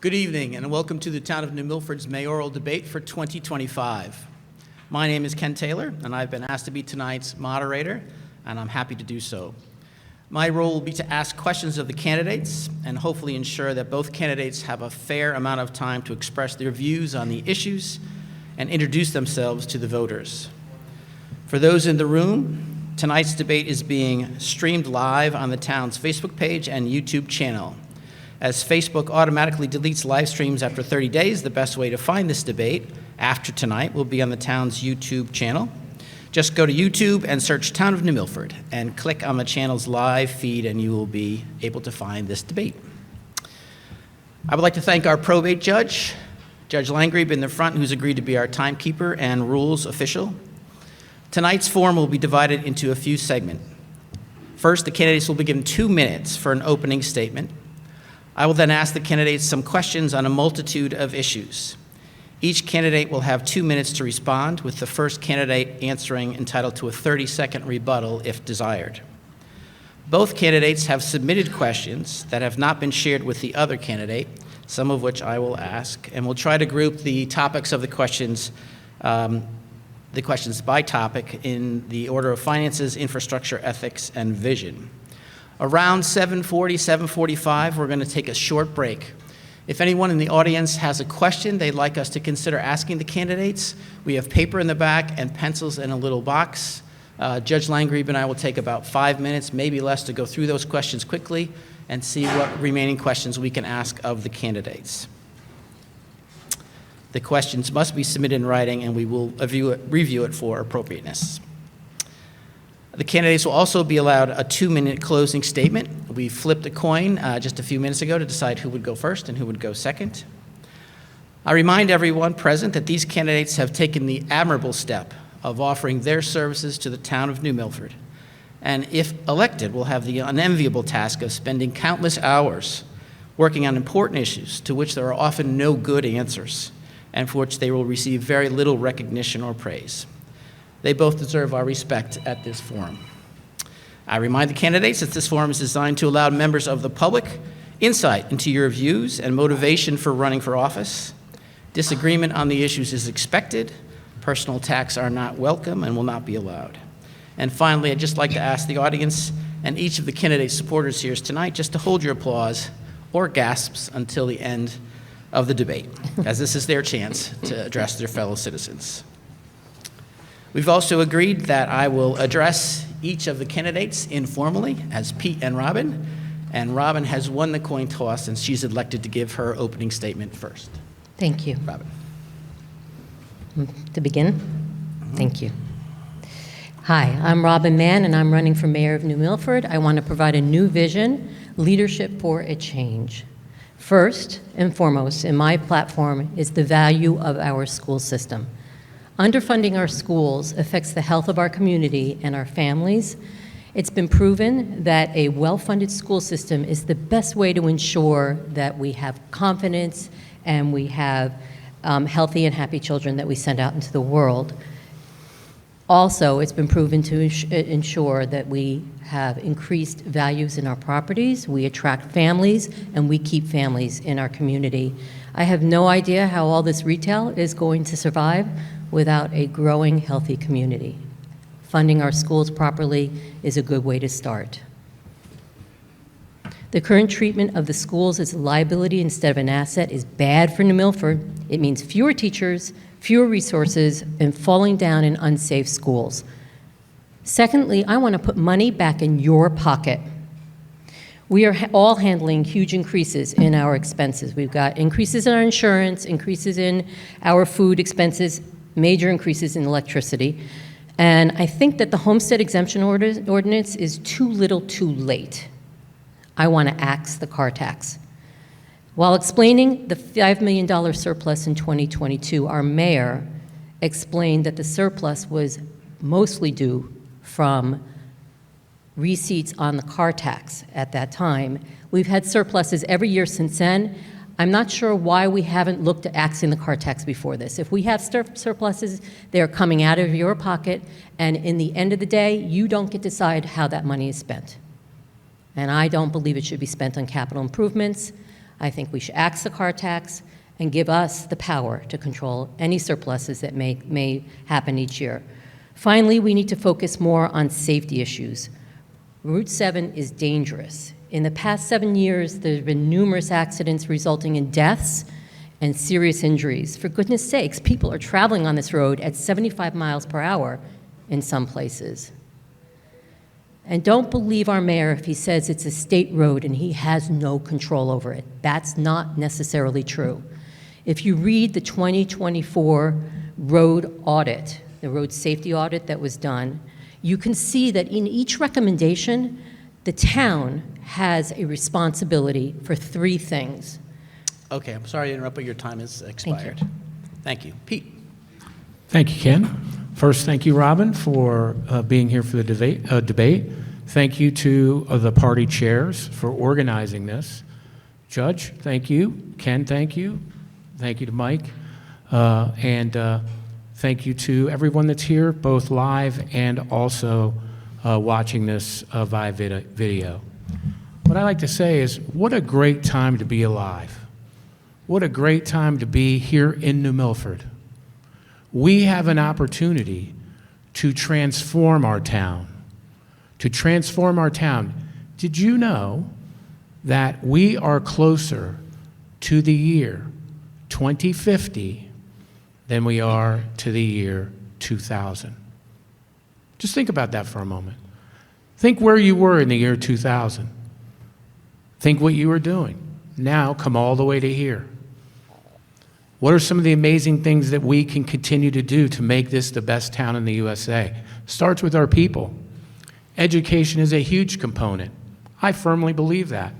Good evening and welcome to the Town of New Milford's mayoral debate for 2025. My name is Ken Taylor and I've been asked to be tonight's moderator and I'm happy to do so. My role will be to ask questions of the candidates and hopefully ensure that both candidates have a fair amount of time to express their views on the issues and introduce themselves to the voters. For those in the room, tonight's debate is being streamed live on the town's Facebook page and YouTube channel. As Facebook automatically deletes live streams after 30 days, the best way to find this debate after tonight will be on the town's YouTube channel. Just go to YouTube and search Town of New Milford and click on the channel's live feed and you will be able to find this debate. I would like to thank our probate judge, Judge Langrebe in the front, who's agreed to be our timekeeper and rules official. Tonight's forum will be divided into a few segments. First, the candidates will be given 2 minutes for an opening statement. I will then ask the candidates some questions on a multitude of issues. Each candidate will have 2 minutes to respond, with the first candidate answering entitled to a 30-second rebuttal if desired. Both candidates have submitted questions that have not been shared with the other candidate, some of which I will ask, and we'll try to group the topics of the questions by topic in the order of finances, infrastructure, ethics, and vision. Around 7:40, 7:45, we're going to take a short break. If anyone in the audience has a question they'd like us to consider asking the candidates, we have paper in the back and pencils in a little box. Judge Langrebe and I will take about 5 minutes, maybe less, to go through those questions quickly and see what remaining questions we can ask of the candidates. The questions must be submitted in writing and we will review it for appropriateness. The candidates will also be allowed a 2-minute closing statement. We flipped a coin just a few minutes ago to decide who would go first and who would go second. I remind everyone present that these candidates have taken the admirable step of offering their services to the town of New Milford, and if elected, will have the unenviable task of spending countless hours working on important issues to which there are often no good answers, and for which they will receive very little recognition or praise. They both deserve our respect at this forum. I remind the candidates that this forum is designed to allow members of the public insight into your views and motivation for running for office. Disagreement on the issues is expected. Personal attacks are not welcome and will not be allowed. And finally, I'd just like to ask the audience and each of the candidate supporters here tonight just to hold your applause or gasps until the end of the debate, as this is their chance to address their fellow citizens. We've also agreed that I will address each of the candidates informally as Pete and Robyn Robyn has won the coin toss and she's elected to give her opening statement first. Thank you. Robyn. To begin? Thank you. Hi, I'm Robyn Mann and I'm running for mayor of New Milford. I want to provide a new vision, leadership for a change. First and foremost in my platform is the value of our school system. Underfunding our schools affects the health of our community and our families. It's been proven that a well-funded school system is the best way to ensure that we have confidence and we have healthy and happy children that we send out into the world. Also, it's been proven to ensure that we have increased values in our properties, we attract families, and we keep families in our community. I have no idea how all this retail is going to survive without a growing, healthy community. Funding our schools properly is a good way to start. The current treatment of the schools as a liability instead of an asset is bad for New Milford. It means fewer teachers, fewer resources, and falling down in unsafe schools. Secondly, I want to put money back in your pocket. We are all handling huge increases in our expenses. We've got increases in our insurance, increases in our food expenses, major increases in electricity. And I think that the homestead exemption ordinance is too little too late. I want to axe the car tax. While explaining the $5 million surplus in 2022, our mayor explained that the surplus was mostly due from receipts on the car tax at that time. We've had surpluses every year since then. I'm not sure why we haven't looked at axing the car tax before this. If we have surpluses, they're coming out of your pocket, and in the end of the day, you don't get to decide how that money is spent. And I don't believe it should be spent on capital improvements. I think we should axe the car tax and give us the power to control any surpluses that may happen each year. Finally, we need to focus more on safety issues. Route 7 is dangerous. In the past 7 years, there have been numerous accidents resulting in deaths and serious injuries. For goodness sakes, people are traveling on this road at 75 miles per hour in some places. And don't believe our mayor if he says it's a state road and he has no control over it. That's not necessarily true. If you read the 2024 road audit, the road safety audit that was done, you can see that in each recommendation, the town has a responsibility for 3 things. Okay, I'm sorry to interrupt, but your time has expired. Thank you. Pete. Thank you, Ken. First, thank you, Robyn, for being here for the debate. Thank you to the party chairs for organizing this. Judge, thank you. Ken, thank you. Thank you to Mike. And thank you to everyone that's here, both live and also watching this via video. What I like to say is, what a great time to be alive. What a great time to be here in New Milford. We have an opportunity to transform our town. To transform our town. Did you know that we are closer to the year 2050 than we are to the year 2000? Just think about that for a moment. Think where you were in the year 2000. Think what you were doing. Now come all the way to here. What are some of the amazing things that we can continue to do to make this the best town in the USA? Starts with our people. Education is a huge component. I firmly believe that.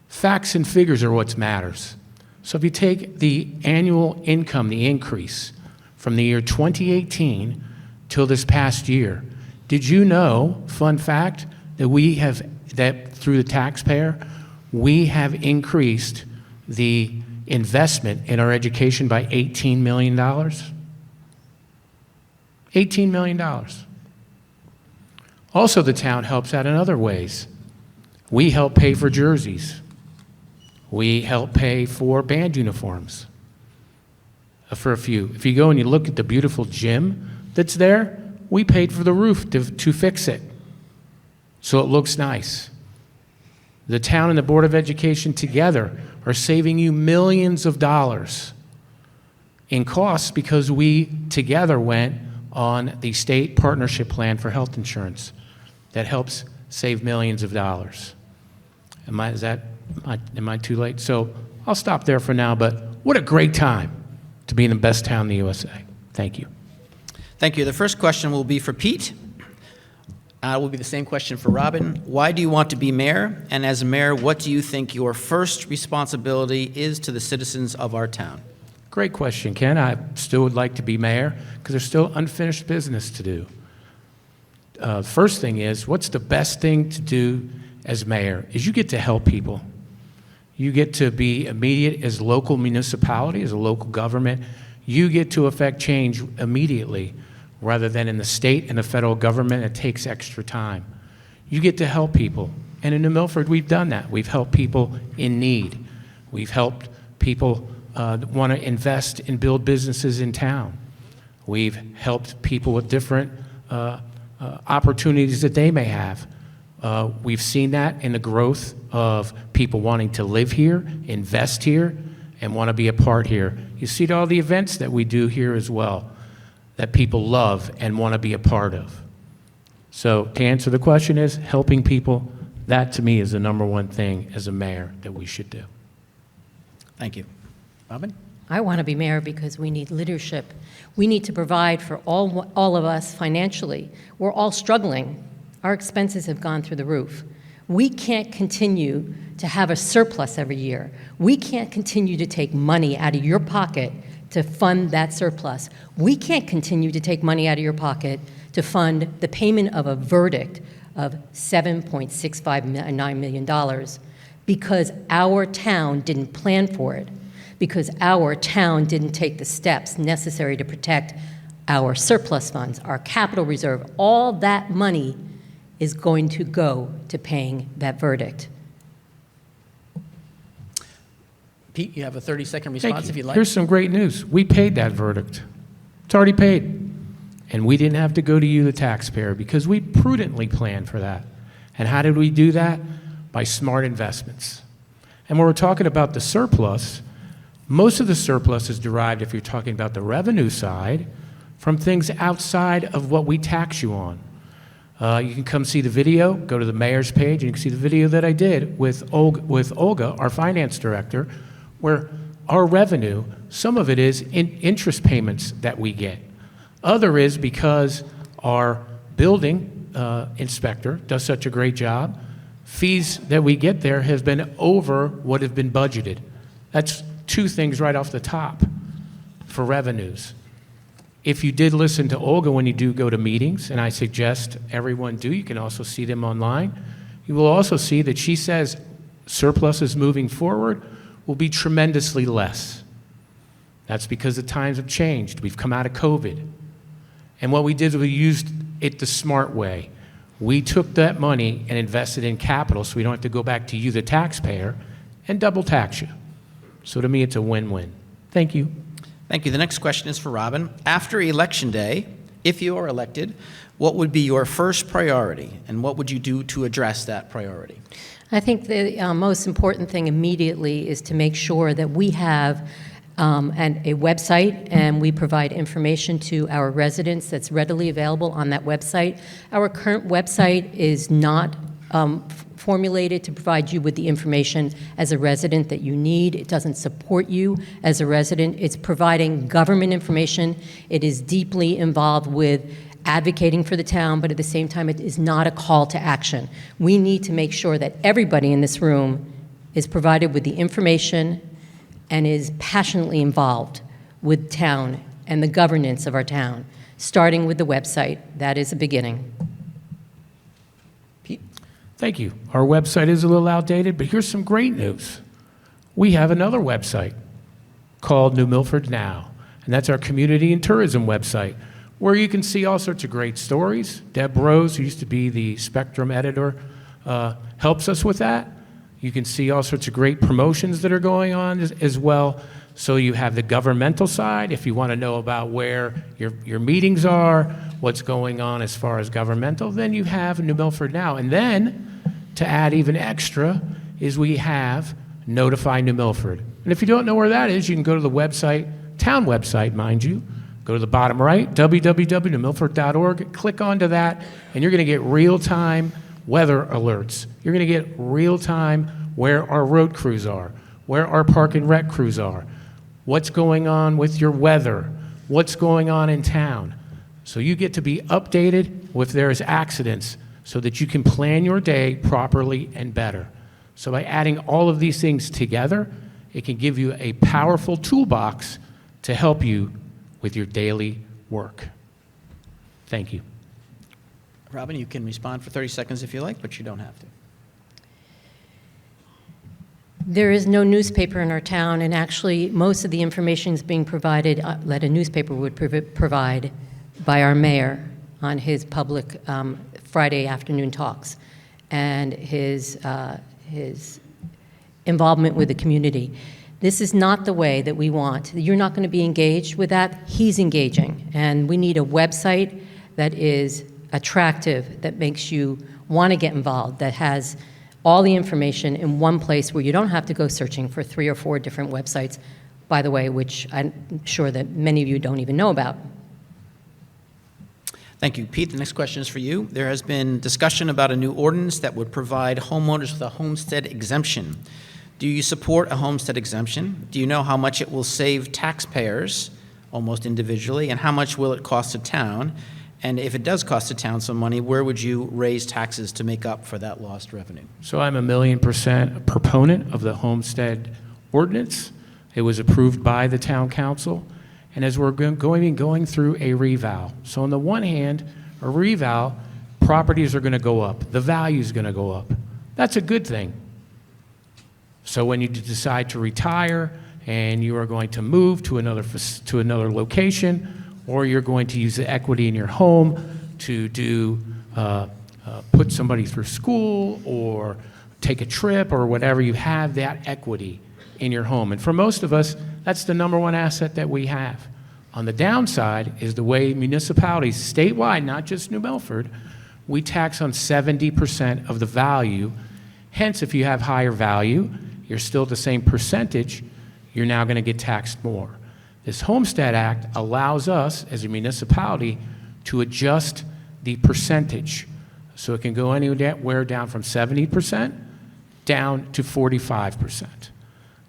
Facts and figures are what matters. So if you take the annual income, the increase from the year 2018 till this past year, did you know, fun fact, that through the taxpayer, we have increased the investment in our education by $18 million? $18 million. Also, the town helps out in other ways. We help pay for jerseys. We help pay for band uniforms. For a few. If you go and you look at the beautiful gym that's there, we paid for the roof to fix it so it looks nice. The town and the Board of Education together are saving you millions of dollars in costs because we together went on the state partnership plan for health insurance that helps save millions of dollars. Am I too late? So I'll stop there for now, but what a great time to be in the best town in the USA. Thank you. Thank you. The first question will be for Pete. Will be the same question for Robyn. Why do you want to be mayor? And as a mayor, what do you think your first responsibility is to the citizens of our town? Great question, Ken. I still would like to be mayor because there's still unfinished business to do. First thing is, what's the best thing to do as mayor is you get to help people. You get to be immediate as local municipality, as a local government. You get to affect change immediately rather than in the state and the federal government. It takes extra time. You get to help people. And in New Milford, we've done that. We've helped people in need. We've helped people want to invest and build businesses in town. We've helped people with different opportunities that they may have. We've seen that in the growth of people wanting to live here, invest here, and want to be a part here. You see all the events that we do here as well that people love and want to be a part of. So to answer the question is, helping people, that to me is the number one thing as a mayor that we should do. Thank you. Robyn? I want to be mayor because we need leadership. We need to provide for all of us financially. We're all struggling. Our expenses have gone through the roof. We can't continue to have a surplus every year. We can't continue to take money out of your pocket to fund that surplus. We can't continue to take money out of your pocket to fund the payment of a verdict of $7.659 million because our town didn't plan for it, because our town didn't take the steps necessary to protect our surplus funds, our capital reserve. All that money is going to go to paying that verdict. Pete, you have a 30-second Thank response you. if you'd like. Here's some great news. We paid that verdict. It's already paid. And we didn't have to go to you, the taxpayer, because we prudently planned for that. And how did we do that? By smart investments. And when we're talking about the surplus, most of the surplus is derived, if you're talking about the revenue side, from things outside of what we tax you on. You can come see the video, go to the mayor's page, and you can see the video that I did with Olga, our finance director, where our revenue, some of it is interest payments that we get. Other is because our building inspector does such a great job, fees that we get there has been over what have been budgeted. That's two things right off the top for revenues. If you did listen to Olga when you do go to meetings, and I suggest everyone do, you can also see them online, you will also see that she says surpluses moving forward will be tremendously less. That's because the times have changed. We've come out of COVID. And what we did was we used it the smart way. We took that money and invested in capital so we don't have to go back to you, the taxpayer, and double tax you. So to me, it's a win-win. Thank you. Thank you. The next question is for Robyn. After Election Day, if you are elected, what would be your first priority, and what would you do to address that priority? I think the most important thing immediately is to make sure that we have a website, and we provide information to our residents that's readily available on that website. Our current website is not formulated to provide you with the information as a resident that you need. It doesn't support you as a resident. It's providing government information. It is deeply involved with advocating for the town, but at the same time, it is not a call to action. We need to make sure that everybody in this room is provided with the information and is passionately involved with town and the governance of our town, starting with the website. That is a beginning. Pete? Thank you. Our website is a little outdated, but here's some great news. We have another website called New Milford Now, and that's our community and tourism website, where you can see all sorts of great stories. Deb Rose, who used to be the Spectrum editor, helps us with that. You can see all sorts of great promotions that are going on as well. So you have the governmental side, if you want to know about where your meetings are, what's going on as far as governmental, then you have New Milford Now. And then, to add even extra, is we have Notify New Milford. And if you don't know where that is, you can go to the website, town website, mind you, go to the bottom right, www.newmilford.org, click onto that, and you're going to get real-time weather alerts. You're going to get real-time where our road crews are, where our park and rec crews are, what's going on with your weather, what's going on in town. So you get to be updated if there's accidents so that you can plan your day properly and better. So by adding all of these things together, it can give you a powerful toolbox to help you with your daily work. Thank you. Robyn, you can respond for 30 seconds if you like, but you don't have to. There is no newspaper in our town, and actually most of the information is being provided that a newspaper would provide by our mayor on his public Friday afternoon talks and his involvement with the community. This is not the way that we want. You're not going to be engaged with that. He's engaging, and we need a website that is attractive, that makes you want to get involved, that has all the information in one place where you don't have to go searching for 3 or 4 different websites, by the way, which I'm sure that many of you don't even know about. Thank you. Pete, the next question is for you. There has been discussion about a new ordinance that would provide homeowners with a homestead exemption. Do you support a homestead exemption? Do you know how much it will save taxpayers, almost individually, and how much will it cost the town? And if it does cost the town some money, where would you raise taxes to make up for that lost revenue? So I'm 1,000,000% a proponent of the homestead ordinance. It was approved by the town council. And as we're going through a reval. So on the one hand, a reval, properties are going to go up. The value is going to go up. That's a good thing. So when you decide to retire and you are going to move to another location, or you're going to use the equity in your home to put somebody through school or take a trip or whatever, you have that equity in your home. And for most of us, that's the number one asset that we have. On the downside is the way municipalities statewide, not just New Milford, we tax on 70% of the value. Hence, if you have higher value, you're still at the same percentage, you're now going to get taxed more. This Homestead Act allows us as a municipality to adjust the percentage. So it can go anywhere down from 70% down to 45%.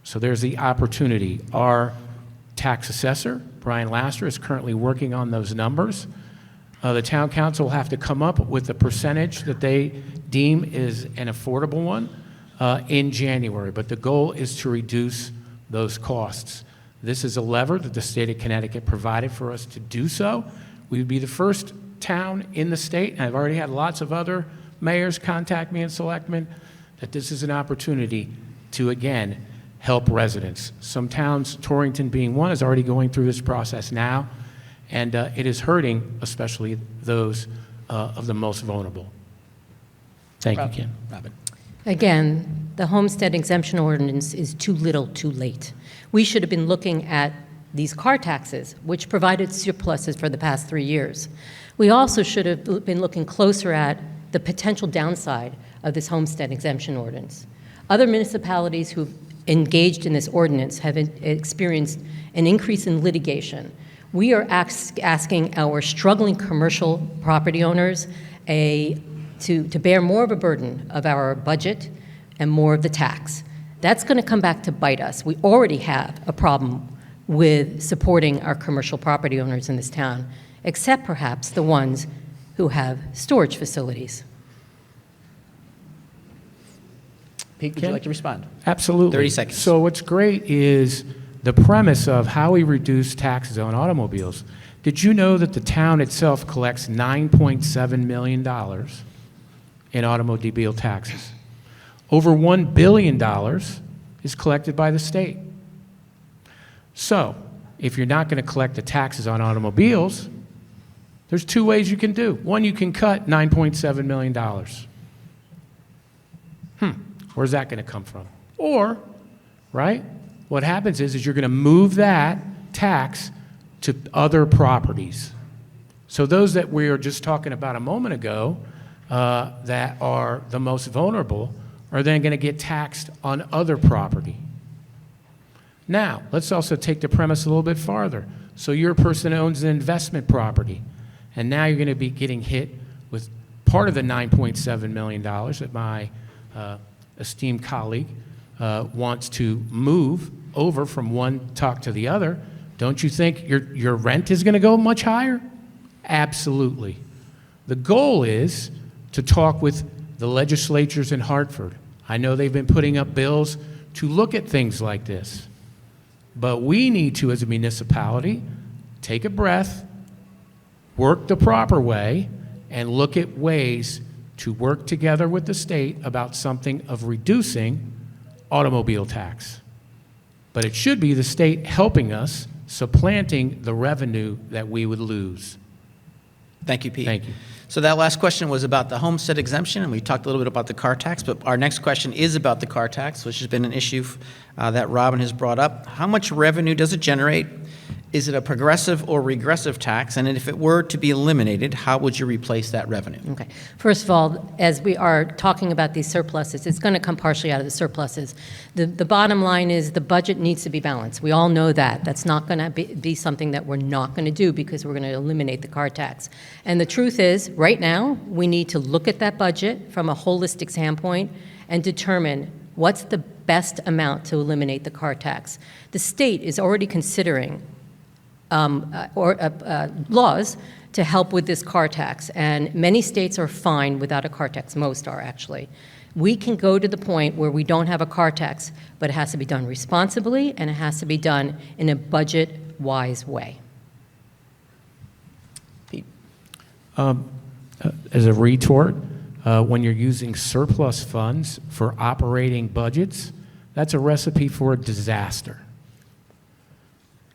So there's the opportunity. Our tax assessor, Brian Laster, is currently working on those numbers. The town council will have to come up with the percentage that they deem is an affordable one in January. But the goal is to reduce those costs. This is a lever that the state of Connecticut provided for us to do so. We would be the first town in the state, and I've already had lots of other mayors contact me and selectmen, that this is an opportunity to, again, help residents. Some towns, Torrington being one, is already going through this process now, and it is hurting especially those of the most vulnerable. Thank you, Ken. Robyn. Again, the homestead exemption ordinance is too little, too late. We should have been looking at these car taxes, which provided surpluses for the past 3 years. We also should have been looking closer at the potential downside of this homestead exemption ordinance. Other municipalities who've engaged in this ordinance have experienced an increase in litigation. We are asking our struggling commercial property owners to bear more of a burden of our budget and more of the tax. That's going to come back to bite us. We already have a problem with supporting our commercial property owners in this town, except perhaps the ones who have storage facilities. Pete, would Ken? you like to respond? Absolutely. 30 seconds. So what's great is the premise of how we reduce taxes on automobiles. Did you know that the town itself collects $9.7 million in automobile taxes? Over $1 billion is collected by the state. So if you're not going to collect the taxes on automobiles, there's two ways you can do. One, you can cut $9.7 million. Where's that going to come from? Or, right, what happens is you're going to move that tax to other properties. So those that we were just talking about a moment ago that are the most vulnerable are then going to get taxed on other property. Now, let's also take the premise a little bit farther. So you're a person who owns an investment property, and now you're going to be getting hit with part of the $9.7 million that my esteemed colleague wants to move over from one tuck to the other. Don't you think your rent is going to go much higher? Absolutely. The goal is to talk with the legislatures in Hartford. I know they've been putting up bills to look at things like this. But we need to, as a municipality, take a breath, work the proper way, and look at ways to work together with the state about something of reducing automobile tax. But it should be the state helping us, supplanting the revenue that we would lose. Thank you, Pete. Thank you. So that last question was about the homestead exemption, and we talked a little bit about the car tax, but our next question is about the car tax, which has been an issue that Robyn has brought up. How much revenue does it generate? Is it a progressive or regressive tax? And if it were to be eliminated, how would you replace that revenue? Okay. First of all, as we are talking about these surpluses, it's going to come partially out of the surpluses. The bottom line is the budget needs to be balanced. We all know that. That's not going to be something that we're not going to do because we're going to eliminate the car tax. And the truth is, right now, we need to look at that budget from a holistic standpoint and determine what's the best amount to eliminate the car tax. The state is already considering laws to help with this car tax, and many states are fine without a car tax. Most are, actually. We can go to the point where we don't have a car tax, but it has to be done responsibly, and it has to be done in a budget-wise way. Pete? As a retort, when you're using surplus funds for operating budgets, that's a recipe for a disaster.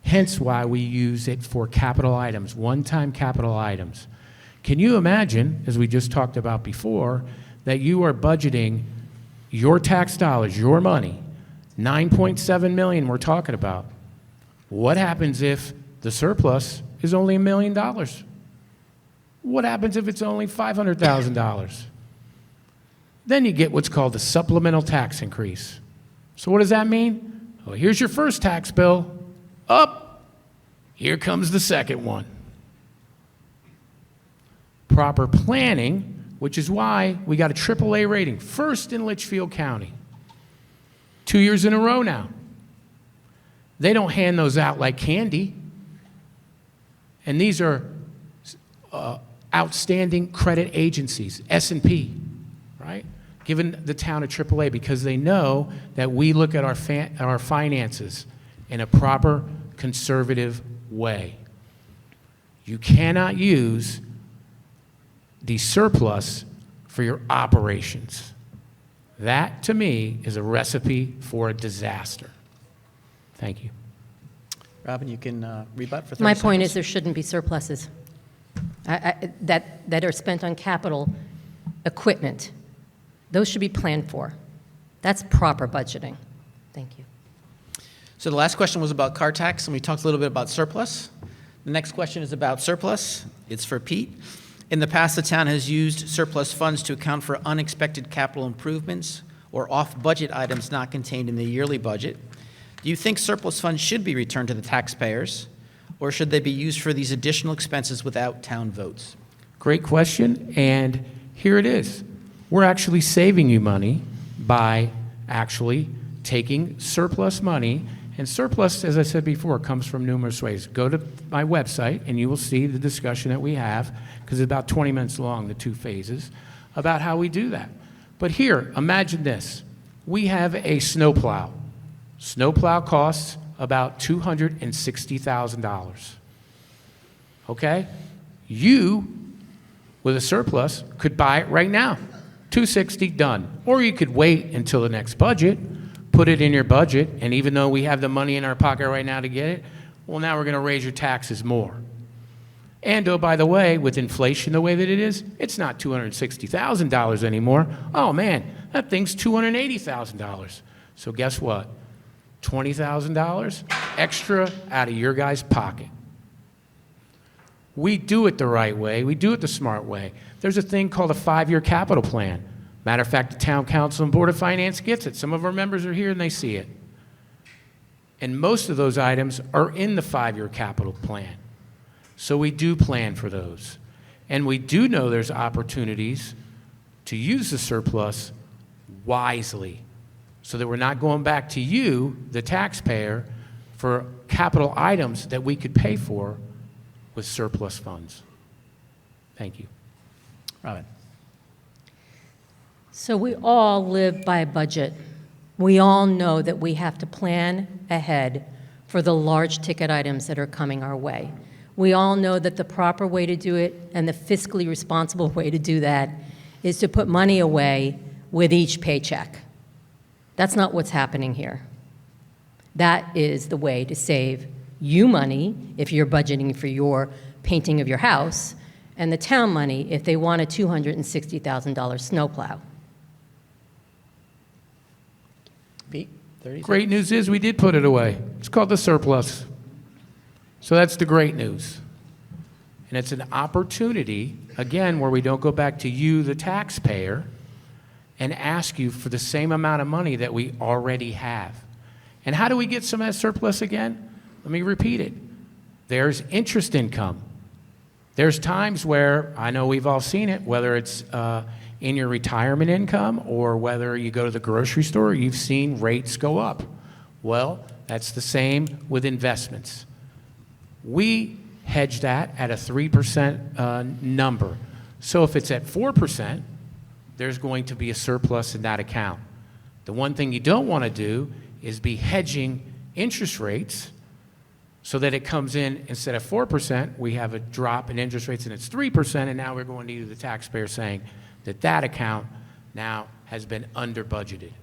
Hence why we use it for capital items, one-time capital items. Can you imagine, as we just talked about before, that you are budgeting your tax dollars, your money, 9.7 million we're talking about. What happens if the surplus is only $1 million? What happens if it's only $500,000? Then you get what's called a supplemental tax increase. So what does that mean? Well, here's your first tax bill. Up. Here comes the second one. Proper planning, which is why we got a AAA rating, first in Litchfield County. 2 years in a row now. They don't hand those out like candy. And these are outstanding credit agencies, S&P, right? Giving the town a AAA because they know that we look at our finances in a proper, conservative way. You cannot use the surplus for your operations. That, to me, is a recipe for a disaster. Thank you. Robyn, you can rebut for 30 My point seconds. is there shouldn't be surpluses that are spent on capital equipment. Those should be planned for. That's proper budgeting. Thank you. So the last question was about car tax, and we talked a little bit about surplus. The next question is about surplus. It's for Pete. In the past, the town has used surplus funds to account for unexpected capital improvements or off-budget items not contained in the yearly budget. Do you think surplus funds should be returned to the taxpayers, or should they be used for these additional expenses without town votes? Great question, and here it is. We're actually saving you money by actually taking surplus money, and surplus, as I said before, comes from numerous ways. Go to my website, and you will see the discussion that we have, because it's about 20 minutes long, the two phases, about how we do that. But here, imagine this. We have a snowplow. Snowplow costs about $260,000. Okay? You, with a surplus, could buy it right now. $260, done. Or you could wait until the next budget, put it in your budget, and even though we have the money in our pocket right now to get it, well, now we're going to raise your taxes more. And, oh, by the way, with inflation the way that it is, it's not $260,000 anymore. Oh, man, that thing's $280,000. So guess what? $20,000 extra out of your guy's pocket. We do it the right way. We do it the smart way. There's a thing called a 5-year capital plan. Matter of fact, the Town Council and Board of Finance gets it. Some of our members are here and they see it. And most of those items are in the 5-year capital plan. So we do plan for those. And we do know there's opportunities to use the surplus wisely so that we're not going back to you, the taxpayer, for capital items that we could pay for with surplus funds. Thank you. Robyn. So we all live by a budget. We all know that we have to plan ahead for the large ticket items that are coming our way. We all know that the proper way to do it and the fiscally responsible way to do that is to put money away with each paycheck. That's not what's happening here. That is the way to save you money if you're budgeting for your painting of your house, and the town money if they want a $260,000 snowplow. Pete, 30 Great news is we did put it away. It's called the surplus. So that's the great news. And it's an opportunity, again, where we don't go back to you, the taxpayer, and ask you for the same amount of money that we already have. And how do we get some of that surplus again? Let me repeat it. There's interest income. There's times where, I know we've all seen it, whether it's in your retirement income or whether you go to the grocery store, you've seen rates go up. Well, that's the same with investments. We hedge that at a 3% number. So if it's at 4%, there's going to be a surplus in that account. The one thing you don't want to do is be hedging interest rates so that it comes in, instead of 4%, we have a drop in interest rates and it's 3%, and now we're going to you, the taxpayer, saying that that account now has been under budgeted.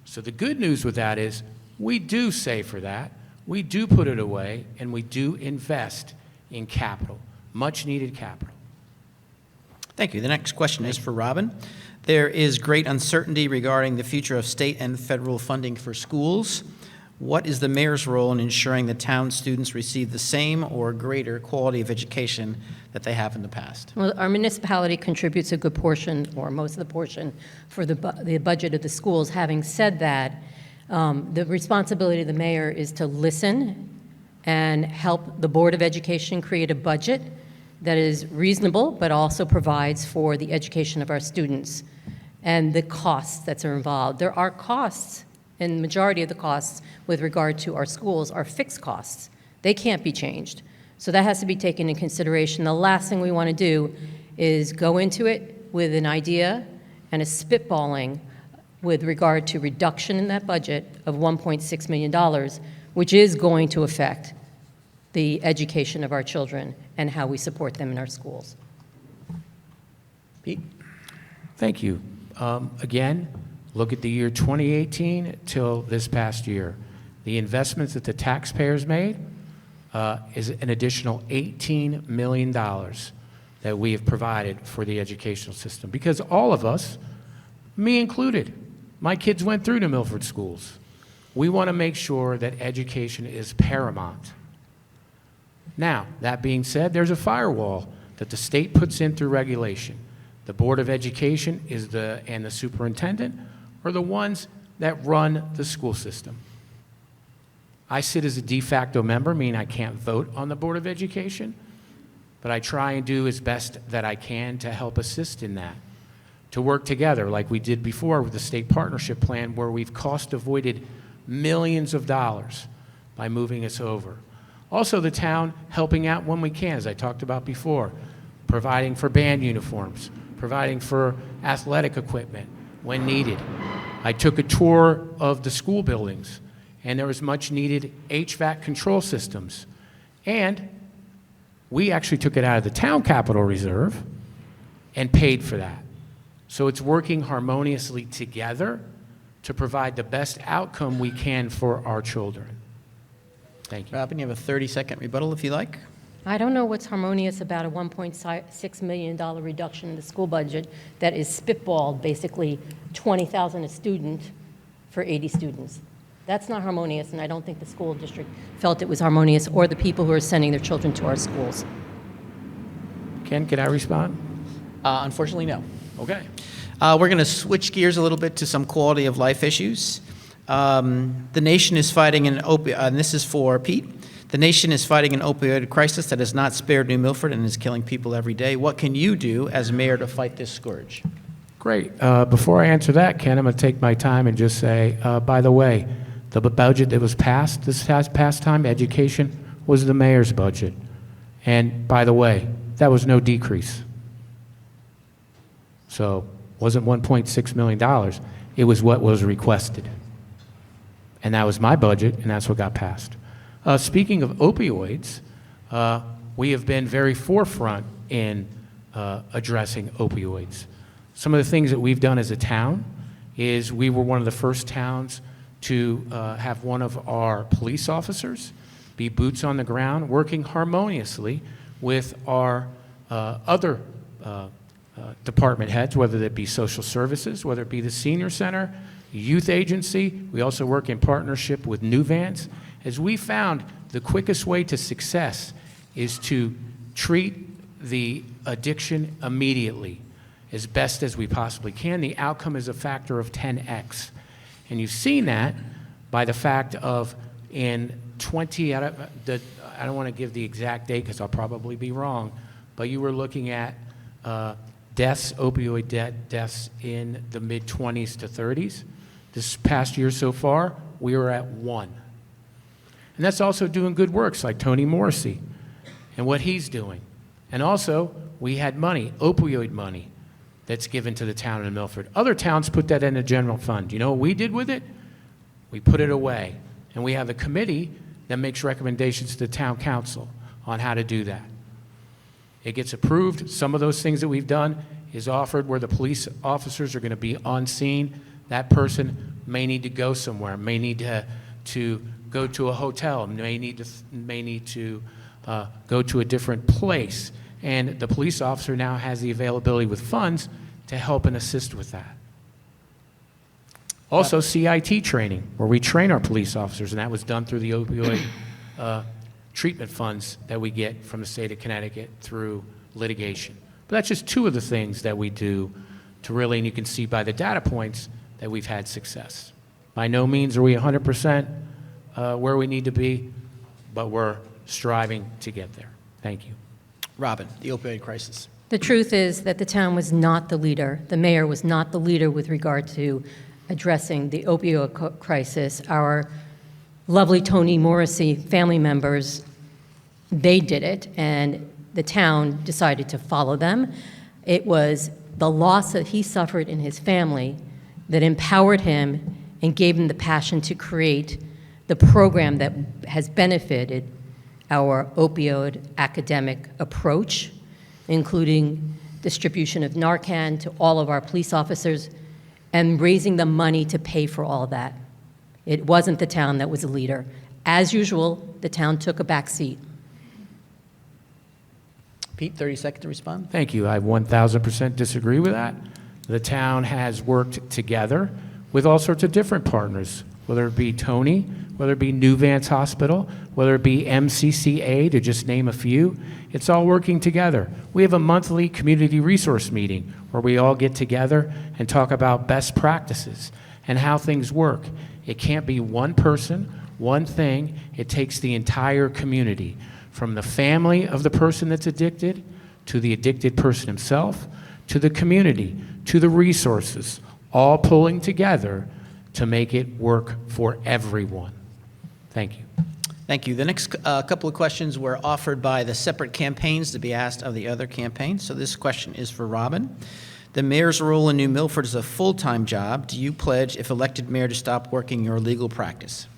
So the good news with that is we do save for that, we do put it away, and we do invest in capital, much needed capital. Thank you. The next question is for Robyn. There is great uncertainty regarding the future of state and federal funding for schools. What is the mayor's role in ensuring that town students receive the same or greater quality of education that they have in the past? Well, our municipality contributes a good portion, or most of the portion, for the budget of the schools. Having said that, the responsibility of the mayor is to listen and help the Board of Education create a budget that is reasonable, but also provides for the education of our students and the costs that are involved. There are costs, and the majority of the costs with regard to our schools are fixed costs. They can't be changed. So that has to be taken into consideration. The last thing we want to do is go into it with an idea and a spitballing with regard to reduction in that budget of $1.6 million, which is going to affect the education of our children and how we support them in our schools. Pete? Thank you. Again, look at the year 2018 till this past year. The investments that the taxpayers made is an additional $18 million that we have provided for the educational system. Because all of us, me included, my kids went through the Milford schools. We want to make sure that education is paramount. Now, that being said, there's a firewall that the state puts in through regulation. The Board of Education and the superintendent are the ones that run the school system. I sit as a de facto member, meaning I can't vote on the Board of Education, but I try and do as best that I can to help assist in that, to work together like we did before with the state partnership plan, where we've cost avoided millions of dollars by moving us over. Also, the town helping out when we can, as I talked about before, providing for band uniforms, providing for athletic equipment when needed. I took a tour of the school buildings, and there was much needed HVAC control systems. And we actually took it out of the town capital reserve and paid for that. So it's working harmoniously together to provide the best outcome we can for our children. Thank you. Robyn, you have a 30-second rebuttal if you like. I don't know what's harmonious about a $1.6 million reduction in the school budget that is spitballed, basically $20,000 a student for 80 students. That's not harmonious, and I don't think the school district felt it was harmonious, or the people who are sending their children to our schools. Ken, can I respond? Unfortunately, no. Okay. We're going to switch gears a little bit to some quality of life issues. The nation is fighting an and this is for Pete. The nation is fighting an opioid crisis that has not spared New Milford and is killing people every day. What can you do as mayor to fight this scourge? Great. Before I answer that, Ken, I'm going to take my time and just say, by the way, the budget that was passed this past time, education, was the mayor's budget. And by the way, that was no decrease. So it wasn't $1.6 million. It was what was requested. And that was my budget, and that's what got passed. Speaking of opioids, we have been very forefront in addressing opioids. Some of the things that we've done as a town is we were one of the first towns to have one of our police officers be boots on the ground, working harmoniously with our other department heads, whether it be social services, whether it be the senior center, youth agency. We also work in partnership with New Vans. As we found, the quickest way to success is to treat the addiction immediately as best as we possibly can. The outcome is a factor of 10x. And you've seen that by the fact of in 20, I don't want to give the exact date because I'll probably be wrong, but you were looking at deaths, opioid deaths in the mid-20s to 30s. This past year so far, we were at 1. And that's also doing good works like Tony Morrissey and what he's doing. And also, we had money, opioid money, that's given to the town of Milford. Other towns put that in the general fund. You know what we did with it? We put it away. And we have a committee that makes recommendations to the town council on how to do that. It gets approved. Some of those things that we've done is offered where the police officers are going to be on scene. That person may need to go somewhere, may need to go to a hotel, may need to go to a different place. and the police officer now has the availability with funds to help and assist with that. Also, CIT training, where we train our police officers, and that was done through the opioid treatment funds that we get from the state of Connecticut through litigation. But that's just two of the things that we do to really, and you can see by the data points, that we've had success. By no means are we 100% where we need to be, but we're striving to get there. Thank you. Robyn, the opioid crisis. The truth is that the town was not the leader. The mayor was not the leader with regard to addressing the opioid crisis. Our lovely Toni Morrissey family members, they did it, and the town decided to follow them. It was the loss that he suffered in his family that empowered him and gave him the passion to create the program that has benefited our opioid academic approach, including distribution of Narcan to all of our police officers and raising the money to pay for all that. It wasn't the town that was the leader. As usual, the town took a back seat. Pete, 30 seconds to respond. Thank you. I 1,000% disagree with that. The town has worked together with all sorts of different partners, whether it be Tony, whether it be New Vance Hospital, whether it be MCCA, to just name a few. It's all working together. We have a monthly community resource meeting where we all get together and talk about best practices and how things work. It can't be one person, one thing. It takes the entire community, from the family of the person that's addicted, to the addicted person himself, to the community, to the resources, all pulling together to make it work for everyone. Thank you. Thank you. The next couple of questions were offered by the separate campaigns to be asked of the other campaigns. So this question is for Robyn. The mayor's role in New Milford is a full-time job. Do you pledge, if elected mayor, to stop working your legal practice?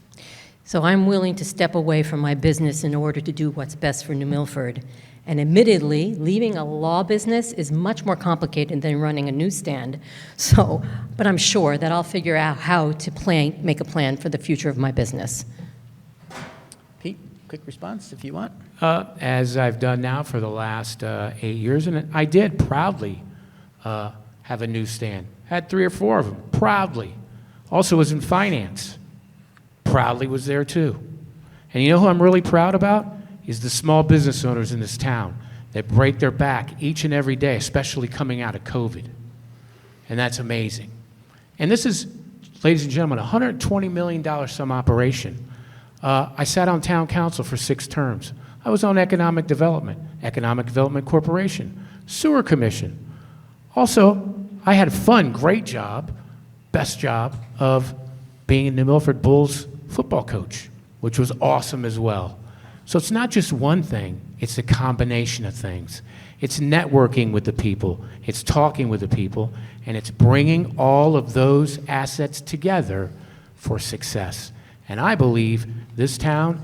So I'm willing to step away from my business in order to do what's best for New Milford. And admittedly, leaving a law business is much more complicated than running a newsstand. But I'm sure that I'll figure out how to make a plan for the future of my business. Pete, quick response if you want. As I've done now for the last 8 years, and I did proudly have a newsstand. Had 3 or 4 of them, proudly. Also was in finance. Proudly was there too. And you know who I'm really proud about? Is the small business owners in this town that break their back each and every day, especially coming out of COVID. And that's amazing. And this is, ladies and gentlemen, a $120 million some operation. I sat on town council for 6 terms. I was on Economic Development Corporation, Sewer Commission. Also, I had a fun, great job, best job of being the Milford Bulls football coach, which was awesome as well. So it's not just one thing, it's a combination of things. It's networking with the people, it's talking with the people, and it's bringing all of those assets together for success. And I believe this town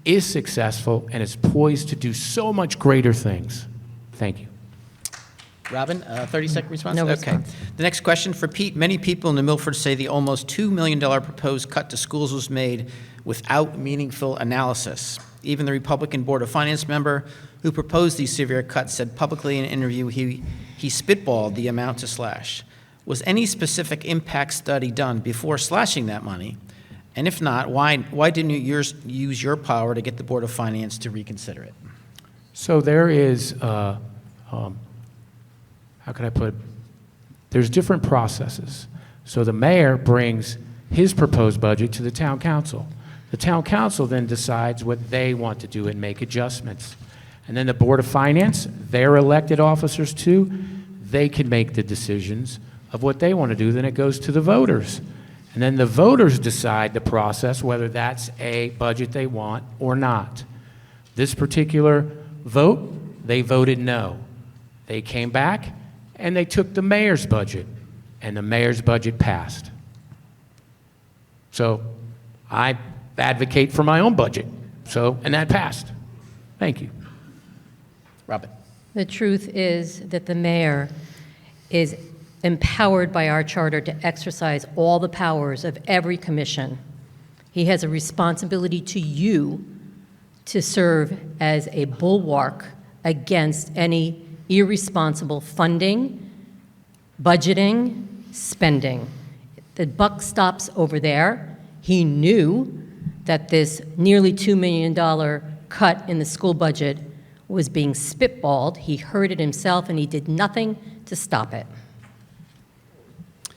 is successful and is poised to do so much greater things. Thank you. Robyn, 30-second response? No Okay. response. The next question for Pete. Many people in New Milford say the almost $2 million proposed cut to schools was made without meaningful analysis. Even the Republican Board of Finance member who proposed these severe cuts said publicly in an interview he spitballed the amount to slash. Was any specific impact study done before slashing that money? And if not, why didn't you use your power to get the Board of Finance to reconsider it? So there is, how can I put it? There's different processes. So the mayor brings his proposed budget to the town council. The town council then decides what they want to do and make adjustments. And then the Board of Finance, their elected officers too, they can make the decisions of what they want to do. Then it goes to the voters. And then the voters decide the process, whether that's a budget they want or not. This particular vote, they voted no. They came back and they took the mayor's budget, and the mayor's budget passed. So I advocate for my own budget, and that passed. Thank you. Robyn. The truth is that the mayor is empowered by our charter to exercise all the powers of every commission. He has a responsibility to you to serve as a bulwark against any irresponsible funding, budgeting, spending. The buck stops over there. He knew that this nearly $2 million cut in the school budget was being spitballed. He heard it himself, and he did nothing to stop it.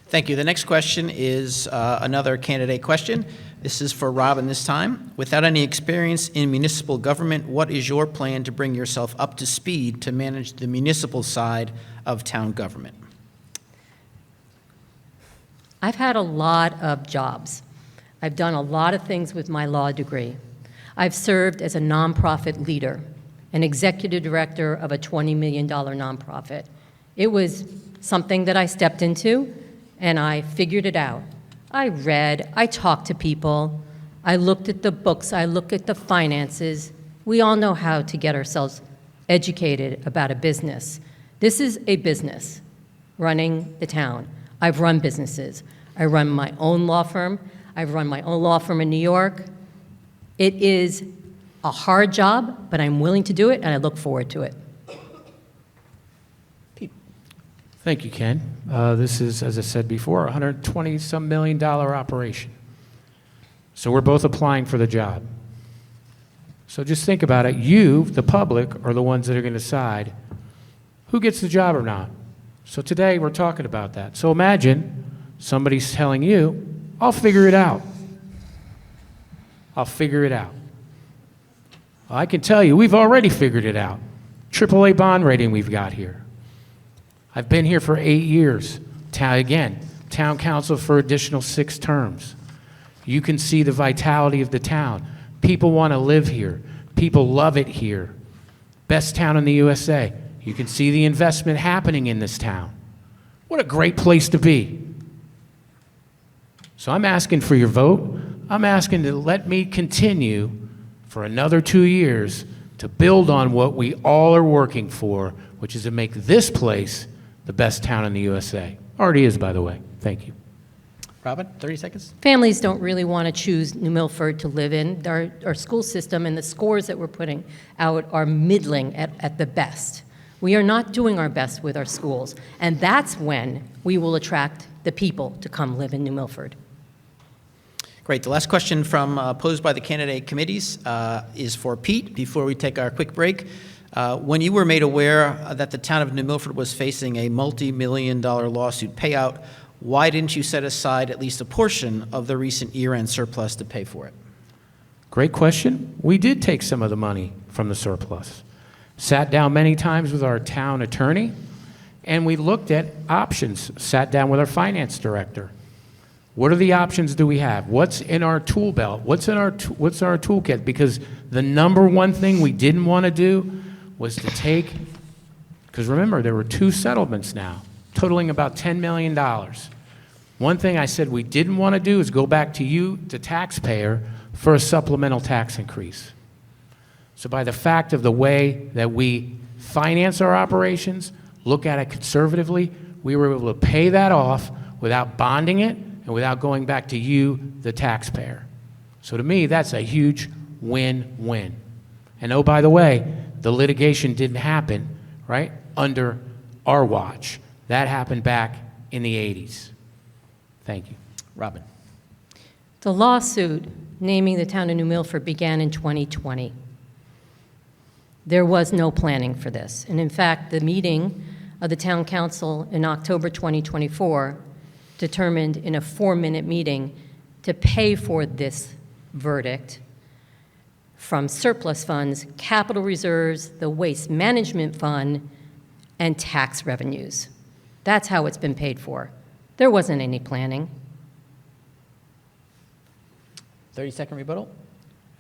Thank you. The next question is another candidate question. This is for Robyn this time. Without any experience in municipal government, what is your plan to bring yourself up to speed to manage the municipal side of town government? I've had a lot of jobs. I've done a lot of things with my law degree. I've served as a nonprofit leader, an executive director of a $20 million nonprofit. It was something that I stepped into, and I figured it out. I read, I talked to people, I looked at the books, I looked at the finances. We all know how to get ourselves educated about a business. This is a business, running the town. I've run businesses. I run my own law firm. I've run my own law firm in New York. It is a hard job, but I'm willing to do it, and I look forward to it. Thank you, Ken. This is, as I said before, a $120-some million operation. So we're both applying for the job. So just think about it. You, the public, are the ones that are going to decide who gets the job or not. So today we're talking about that. So imagine somebody's telling you, I'll figure it out. I'll figure it out. Well, I can tell you, we've already figured it out. AAA bond rating we've got here. I've been here for 8 years. Again, town council for additional 6 terms. You can see the vitality of the town. People want to live here. People love it here. Best town in the USA. You can see the investment happening in this town. What a great place to be. So I'm asking for your vote. I'm asking to let me continue for another 2 years to build on what we all are working for, which is to make this place the best town in the USA. Already is, by the way. Thank you. Robyn, 30 seconds. Families don't really want to choose New Milford to live in. Our school system and the scores that we're putting out are middling at the best. We are not doing our best with our schools, and that's when we will attract the people to come live in New Milford. Great. The last question posed by the candidate committees is for Pete before we take our quick break. When you were made aware that the town of New Milford was facing a multi-million-dollar lawsuit payout, why didn't you set aside at least a portion of the recent year-end surplus to pay for it? Great question. We did take some of the money from the surplus. Sat down many times with our town attorney, and we looked at options. Sat down with our finance director. What are the options do we have? What's in our tool belt? What's our toolkit? Because the number one thing we didn't want to do was to take, because remember, there were 2 settlements now, totaling about $10 million. One thing I said we didn't want to do is go back to you, the taxpayer, for a supplemental tax increase. So by the fact of the way that we finance our operations, look at it conservatively, we were able to pay that off without bonding it and without going back to you, the taxpayer. So to me, that's a huge win-win. And oh, by the way, the litigation didn't happen, right, under our watch. That happened back in the 80s. Thank you. Robyn. The lawsuit naming the town of New Milford began in 2020. There was no planning for this. And in fact, the meeting of the town council in October 2024 determined in a 4-minute meeting to pay for this verdict from surplus funds, capital reserves, the waste management fund, and tax revenues. That's how it's been paid for. There wasn't any planning. 30-second rebuttal.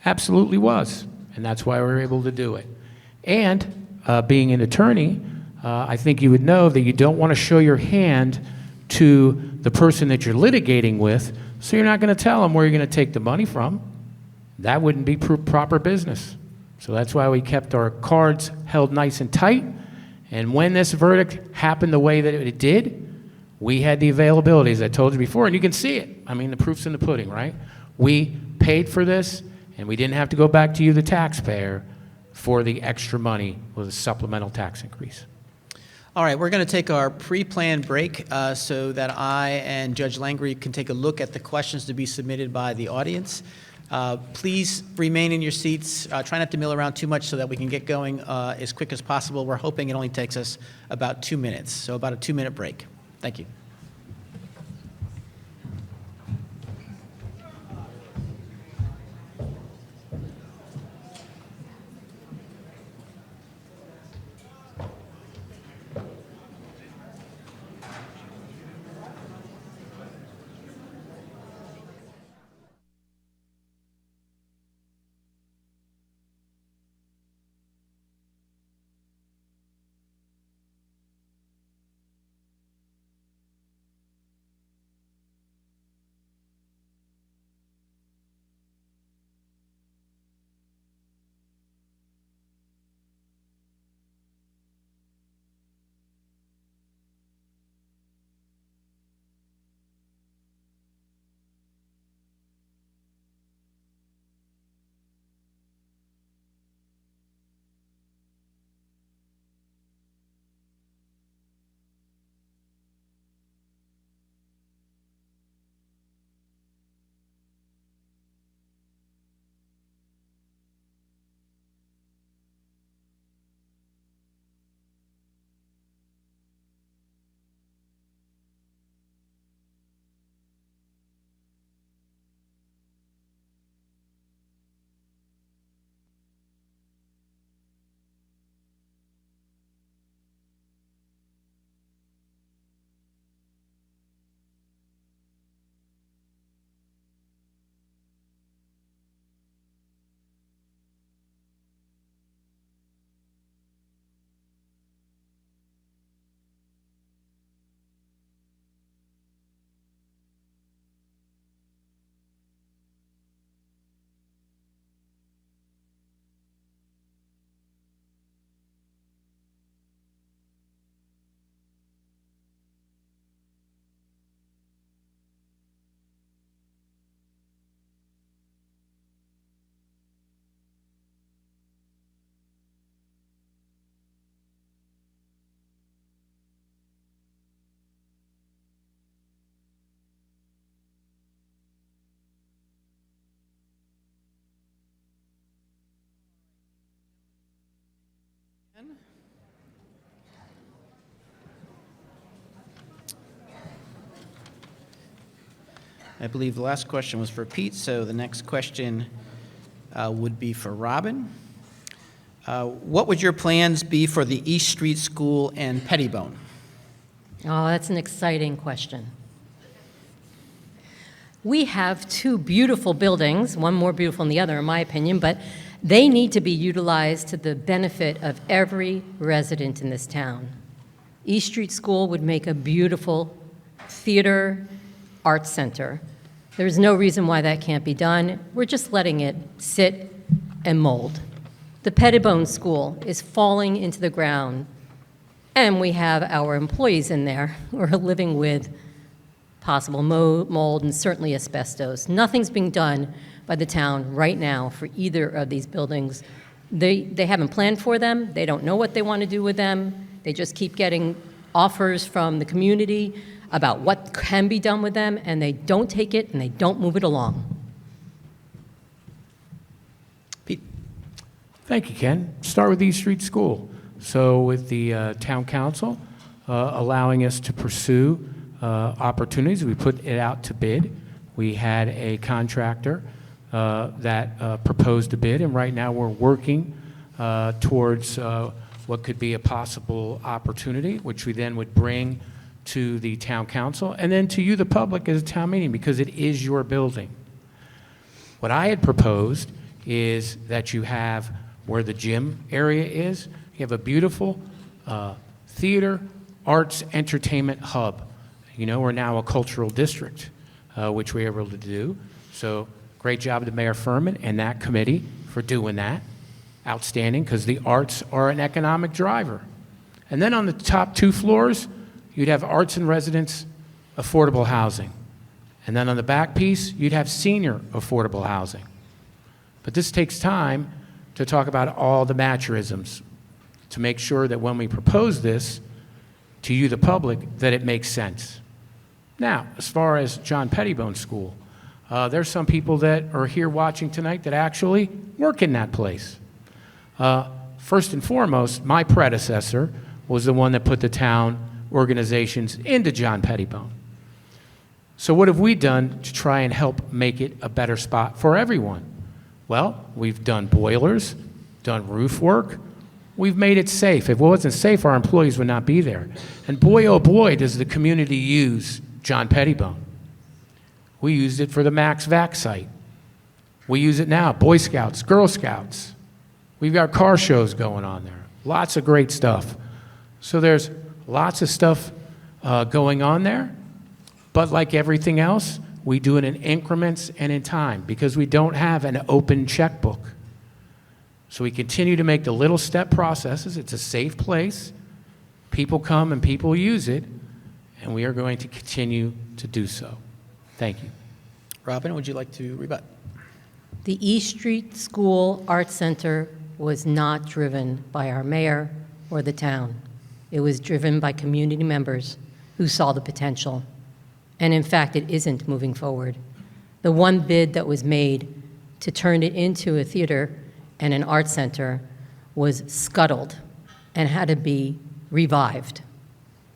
Absolutely was, and that's why we were able to do it. And being an attorney, I think you would know that you don't want to show your hand to the person that you're litigating with, so you're not going to tell them where you're going to take the money from. That wouldn't be proper business. So that's why we kept our cards held nice and tight. And when this verdict happened the way that it did, we had the availability, as I told you before, and you can see it. I mean, the proof's in the pudding, right? We paid for this, and we didn't have to go back to you, the taxpayer, for the extra money with a supplemental tax increase. All right, we're going to take our pre-planned break so that I and Judge Langry can take a look at the questions to be submitted by the audience. Please remain in your seats. Try not to mill around too much so that we can get going as quick as possible. We're hoping it only takes us about 2 minutes, so about a 2-minute break. Thank you. I believe the last question was for Pete, so the next question would be for Robyn. What would your plans be for the East Street School and Pettibone? Oh, that's an exciting question. We have two beautiful buildings, one more beautiful than the other, in my opinion, but they need to be utilized to the benefit of every resident in this town. East Street School would make a beautiful theater arts center. There's no reason why that can't be done. We're just letting it sit and mold. The Pettibone School is falling into the ground, and we have our employees in there who are living with possible mold and certainly asbestos. Nothing's being done by the town right now for either of these buildings. They haven't planned for them. They don't know what they want to do with them. They just keep getting offers from the community about what can be done with them, and they don't take it and they don't move it along. Pete. Thank you, Ken. Start with East Street School. So with the town council allowing us to pursue opportunities, we put it out to bid. We had a contractor that proposed a bid, and right now we're working towards what could be a possible opportunity, which we then would bring to the town council and then to you, the public, as a town meeting, because it is your building. What I had proposed is that you have where the gym area is, you have a beautiful theater, arts, entertainment hub. You know, we're now a cultural district, which we were able to do. So great job to Mayor Furman and that committee for doing that. Outstanding, because the arts are an economic driver. And then on the top 2 floors, you'd have arts and residence affordable housing. And then on the back piece, you'd have senior affordable housing. But this takes time to talk about all the matcherisms, to make sure that when we propose this to you, the public, that it makes sense. Now, as far as John Pettibone School, there's some people that are here watching tonight that actually work in that place. First and foremost, my predecessor was the one that put the town organizations into John Pettibone. So what have we done to try and help make it a better spot for everyone? Well, we've done boilers, done roof work. We've made it safe. If it wasn't safe, our employees would not be there. And boy, oh boy, does the community use John Pettibone. We used it for the Max Vac site. We use it now, Boy Scouts, Girl Scouts. We've got car shows going on there. Lots of great stuff. So there's lots of stuff going on there. But like everything else, we do it in increments and in time because we don't have an open checkbook. So we continue to make the little step processes. It's a safe place. People come and people use it, and we are going to continue to do so. Thank you. Robyn, would you like to rebut? The East Street School Art Center was not driven by our mayor or the town. It was driven by community members who saw the potential. And in fact, it isn't moving forward. The one bid that was made to turn it into a theater and an art center was scuttled and had to be revived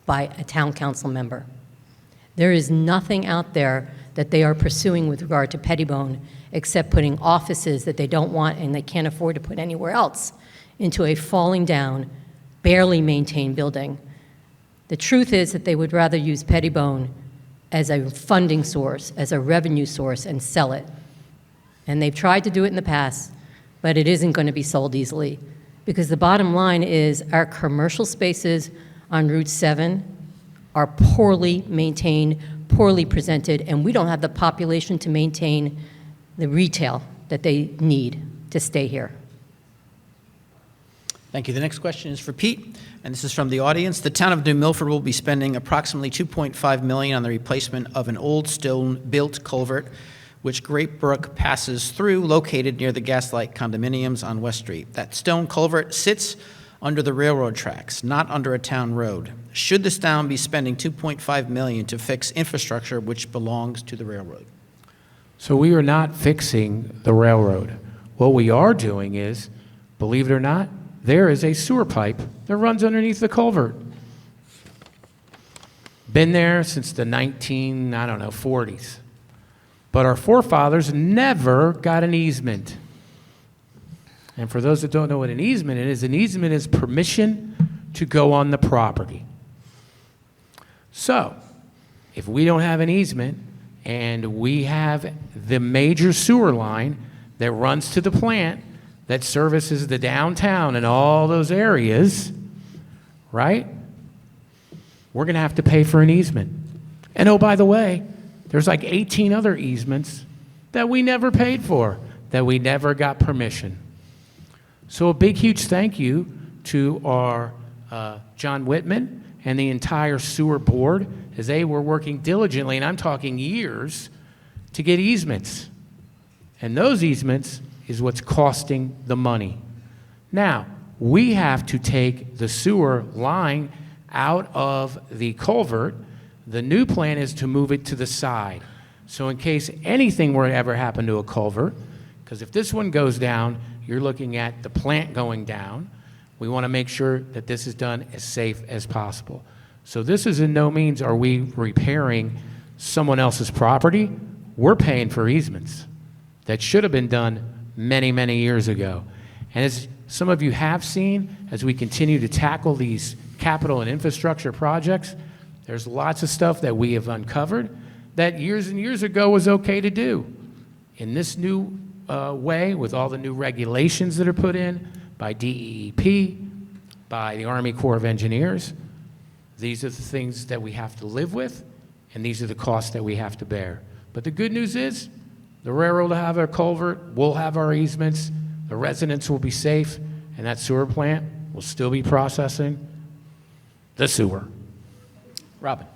by a town council member. There is nothing out there that they are pursuing with regard to Pettibone except putting offices that they don't want and they can't afford to put anywhere else into a falling down, barely maintained building. The truth is that they would rather use Pettibone as a funding source, as a revenue source, and sell it. And they've tried to do it in the past, but it isn't going to be sold easily. Because the bottom line is our commercial spaces on Route 7 are poorly maintained, poorly presented, and we don't have the population to maintain the retail that they need to stay here. Thank you. The next question is for Pete, and this is from the audience. The town of New Milford will be spending approximately $2.5 million on the replacement of an old stone-built culvert which Grape Brook passes through, located near the Gaslight condominiums on West Street. That stone culvert sits under the railroad tracks, not under a town road. Should this town be spending $2.5 million to fix infrastructure which belongs to the railroad? So we are not fixing the railroad. What we are doing is, believe it or not, there is a sewer pipe that runs underneath the culvert. Been there since the 40s. But our forefathers never got an easement. And for those that don't know what an easement is permission to go on the property. So, if we don't have an easement and we have the major sewer line that runs to the plant that services the downtown and all those areas, right? We're going to have to pay for an easement. And oh, by the way, there's like 18 other easements that we never paid for, that we never got permission. So a big, huge thank you to our John Whitman and the entire sewer board as they were working diligently, and I'm talking years, to get easements. And those easements is what's costing the money. Now, we have to take the sewer line out of the culvert. The new plan is to move it to the side. So in case anything were to ever happen to a culvert, because if this one goes down, you're looking at the plant going down. We want to make sure that this is done as safe as possible. So this is in no means are we repairing someone else's property. We're paying for easements that should have been done many, many years ago. And as some of you have seen, as we continue to tackle these capital and infrastructure projects, there's lots of stuff that we have uncovered that years and years ago was okay to do. In this new way, with all the new regulations that are put in by DEEP, by the Army Corps of Engineers, these are the things that we have to live with, and these are the costs that we have to bear. But the good news is, the railroad will have our culvert, we'll have our easements, the residents will be safe, and that sewer plant will still be processing the sewer. Robyn.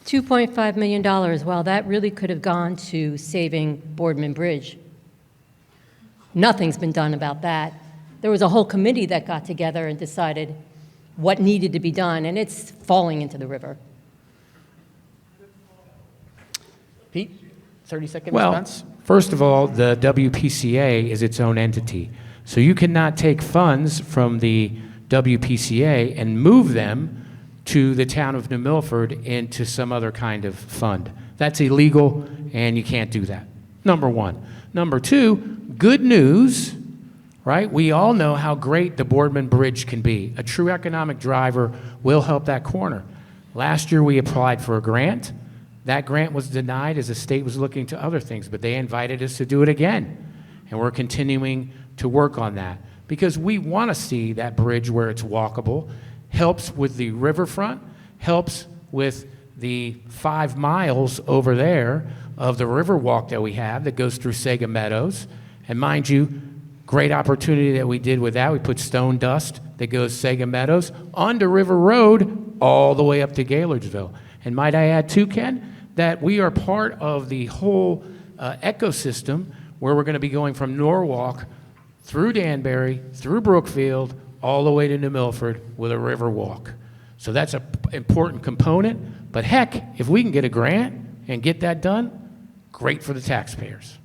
$2.5 million, well, that really could have gone to saving Boardman Bridge. Nothing's been done about that. There was a whole committee that got together and decided what needed to be done, and it's falling into the river. Pete, 30-second Well, response? first of all, the WPCA is its own entity. So you cannot take funds from the WPCA and move them to the town of New Milford into some other kind of fund. That's illegal, and you can't do that. Number one. Number two, good news, right? We all know how great the Boardman Bridge can be. A true economic driver will help that corner. Last year, we applied for a grant. That grant was denied as the state was looking to other things, but they invited us to do it again. And we're continuing to work on that because we want to see that bridge where it's walkable, helps with the riverfront, helps with the 5 miles over there of the river walk that we have that goes through Sega Meadows. And mind you, great opportunity that we did with that. We put stone dust that goes Sega Meadows onto River Road all the way up to Gaylordsville. And might I add too, Ken, that we are part of the whole ecosystem where we're going to be going from Norwalk through Danbury, through Brookfield, all the way to New Milford with a river walk. So that's an important component. But heck, if we can get a grant and get that done, great for the taxpayers.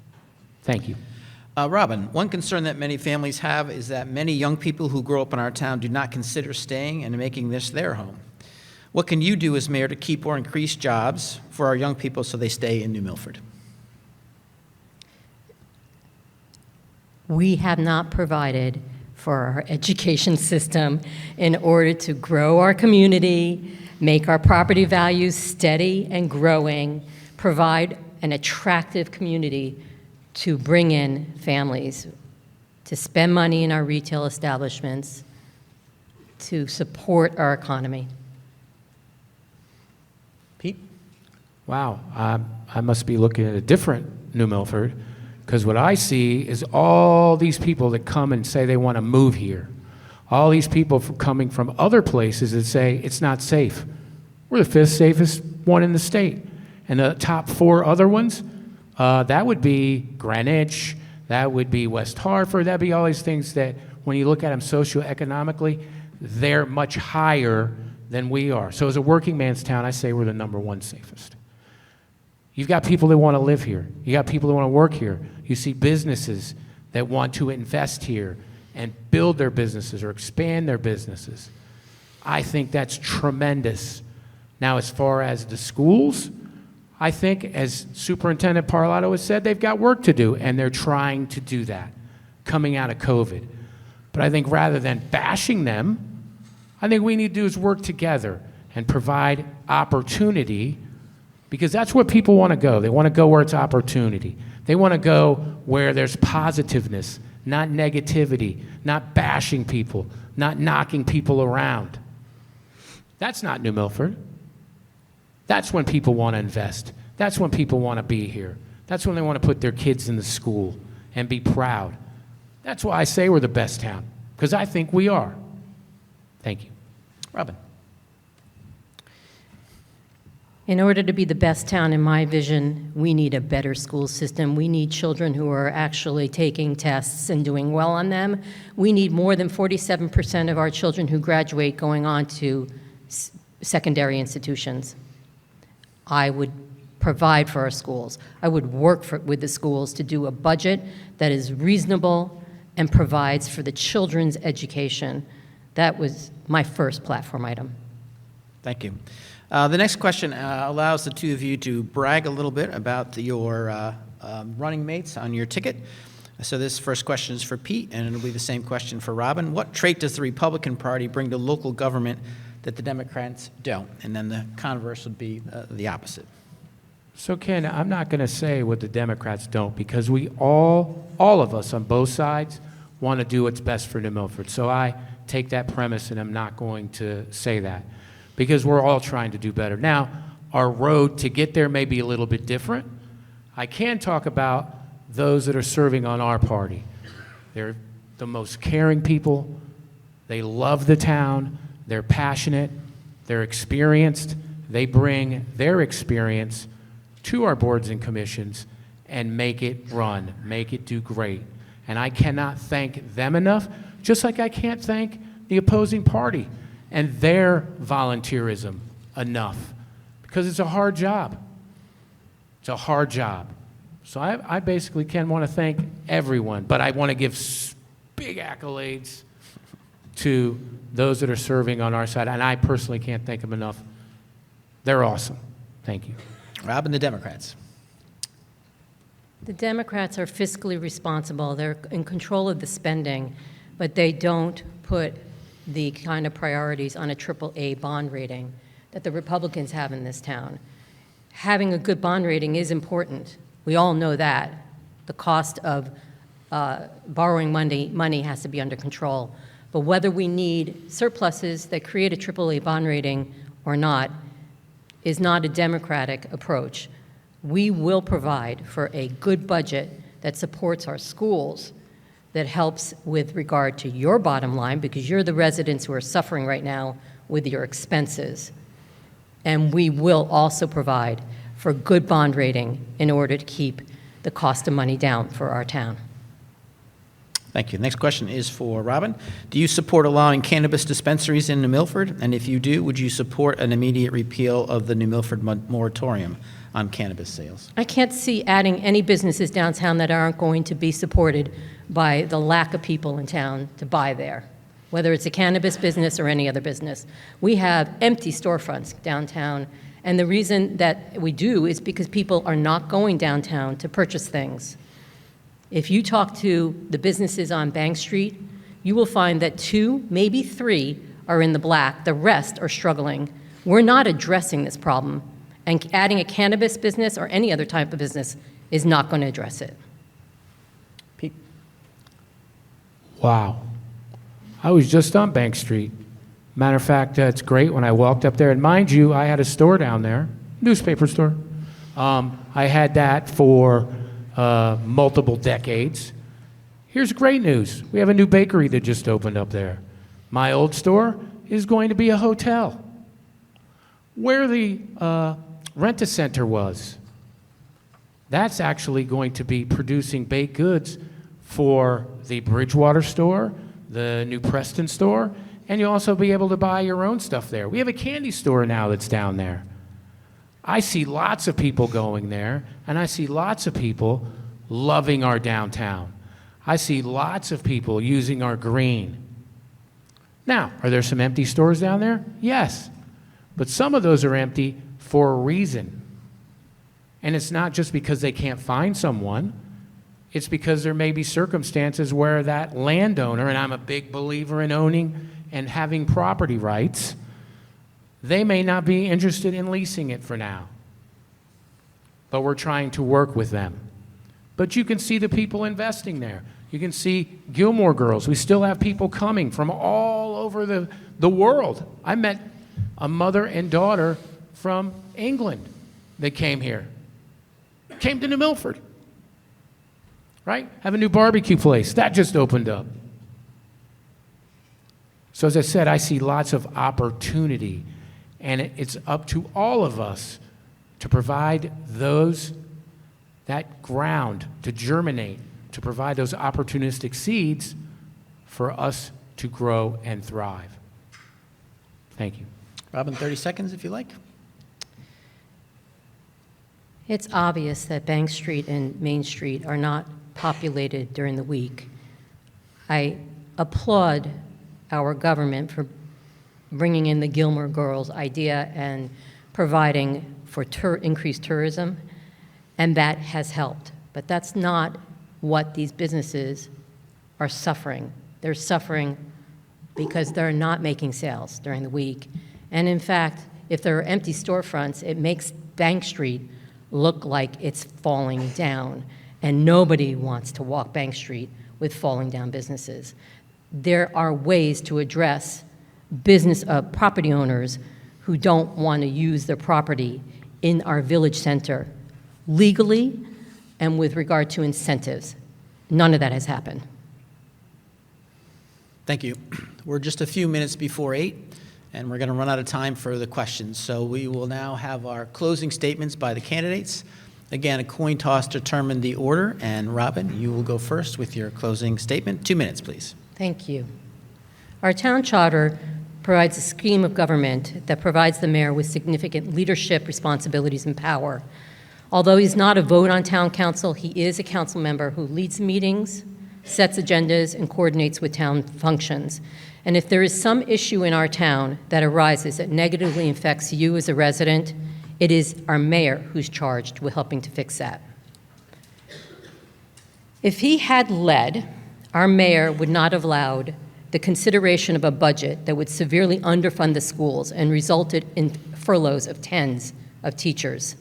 Thank you. Robyn, one concern that many families have is that many young people who grow up in our town do not consider staying and making this their home. What can you do as mayor to keep or increase jobs for our young people so they stay in New Milford? We have not provided for our education system in order to grow our community, make our property values steady and growing, provide an attractive community to bring in families, to spend money in our retail establishments, to support our economy. Pete? Wow, I must be looking at a different New Milford, because what I see is all these people that come and say they want to move here. All these people coming from other places that say it's not safe. We're the 5th safest one in the state. And the top 4 other ones, that would be Greenwich, that would be West Hartford, that'd be all these things that when you look at them socioeconomically, they're much higher than we are. So as a working man's town, I say we're the #1 safest. You've got people that want to live here. You got people that want to work here. You see businesses that want to invest here and build their businesses or expand their businesses. I think that's tremendous. Now, as far as the schools, I think, as Superintendent Parlato has said, they've got work to do, and they're trying to do that coming out of COVID. But I think rather than bashing them, I think we need to do is work together and provide opportunity, because that's where people want to go. They want to go where it's opportunity. They want to go where there's positiveness, not negativity, not bashing people, not knocking people around. That's not New Milford. That's when people want to invest. That's when people want to be here. That's when they want to put their kids in the school and be proud. That's why I say we're the best town, because I think we are. Thank you. Robyn? In order to be the best town in my vision, we need a better school system. We need children who are actually taking tests and doing well on them. We need more than 47% of our children who graduate going on to secondary institutions. I would provide for our schools. I would work with the schools to do a budget that is reasonable and provides for the children's education. That was my first platform item. Thank you. The next question allows the two of you to brag a little bit about your running mates on your ticket. So this first question is for Pete, and it'll be the same question for Robyn. What trait does the Republican Party bring to local government that the Democrats don't? And then the converse would be the opposite. So Ken, I'm not going to say what the Democrats don't, because we all of us on both sides want to do what's best for New Milford. So I take that premise and I'm not going to say that, because we're all trying to do better. Now, our road to get there may be a little bit different. I can talk about those that are serving on our party. They're the most caring people. They love the town. They're passionate. They're experienced. They bring their experience to our boards and commissions and make it run, make it do great. And I cannot thank them enough, just like I can't thank the opposing party and their volunteerism enough, because it's a hard job. It's a hard job. So I basically want to thank everyone, but I want to give big accolades to those that are serving on our side, and I personally can't thank them enough. They're awesome. Thank you. Robyn, the Democrats. The Democrats are fiscally responsible. They're in control of the spending, but they don't put the kind of priorities on a AAA bond rating that the Republicans have in this town. Having a good bond rating is important. We all know that. The cost of borrowing money has to be under control. But whether we need surpluses that create a AAA bond rating or not is not a Democratic approach. We will provide for a good budget that supports our schools, that helps with regard to your bottom line, because you're the residents who are suffering right now with your expenses. And we will also provide for good bond rating in order to keep the cost of money down for our town. Thank you. Next question is for Robyn. Do you support allowing cannabis dispensaries in New Milford? And if you do, would you support an immediate repeal of the New Milford moratorium on cannabis sales? I can't see adding any businesses downtown that aren't going to be supported by the lack of people in town to buy there, whether it's a cannabis business or any other business. We have empty storefronts downtown, and the reason that we do is because people are not going downtown to purchase things. If you talk to the businesses on Bank Street, you will find that 2, maybe 3 are in the black. The rest are struggling. We're not addressing this problem, and adding a cannabis business or any other type of business is not going to address it. Pete? Wow. I was just on Bank Street. Matter of fact, it's great when I walked up there. And mind you, I had a store down there, newspaper store. I had that for multiple decades. Here's great news. We have a new bakery that just opened up there. My old store is going to be a hotel. Where the Rent-A-Center was, that's actually going to be producing baked goods for the Bridgewater store, the New Preston store, and you'll also be able to buy your own stuff there. We have a candy store now that's down there. I see lots of people going there, and I see lots of people loving our downtown. I see lots of people using our green. Now, are there some empty stores down there? Yes. But some of those are empty for a reason. And it's not just because they can't find someone. It's because there may be circumstances where that landowner, and I'm a big believer in owning and having property rights, they may not be interested in leasing it for now. But we're trying to work with them. But you can see the people investing there. You can see Gilmore Girls. We still have people coming from all over the world. I met a mother and daughter from England that came here. Came to New Milford. Right? Have a new barbecue place. That just opened up. So as I said, I see lots of opportunity, and it's up to all of us to provide that ground to germinate, to provide those opportunistic seeds for us to grow and thrive. Thank you. Robyn, 30 seconds if you like. It's obvious that Bank Street and Main Street are not populated during the week. I applaud our government for bringing in the Gilmore Girls idea and providing for increased tourism, and that has helped. But that's not what these businesses are suffering. They're suffering because they're not making sales during the week. And in fact, if there are empty storefronts, it makes Bank Street look like it's falling down, and nobody wants to walk Bank Street with falling down businesses. There are ways to address property owners who don't want to use their property in our village center legally and with regard to incentives. None of that has happened. Thank you. We're just a few minutes before 8, and we're going to run out of time for the questions. So we will now have our closing statements by the candidates. Again, a coin toss determined the order, and Robyn, you will go first with your closing statement. 2 minutes, please. Thank you. Our town charter provides a scheme of government that provides the mayor with significant leadership, responsibilities, and power. Although he's not a vote on town council, he is a council member who leads meetings, sets agendas, and coordinates with town functions. And if there is some issue in our town that arises that negatively affects you as a resident, it is our mayor who's charged with helping to fix that. If he had led, our mayor would not have allowed the consideration of a budget that would severely underfund the schools and resulted in furloughs of tens of teachers.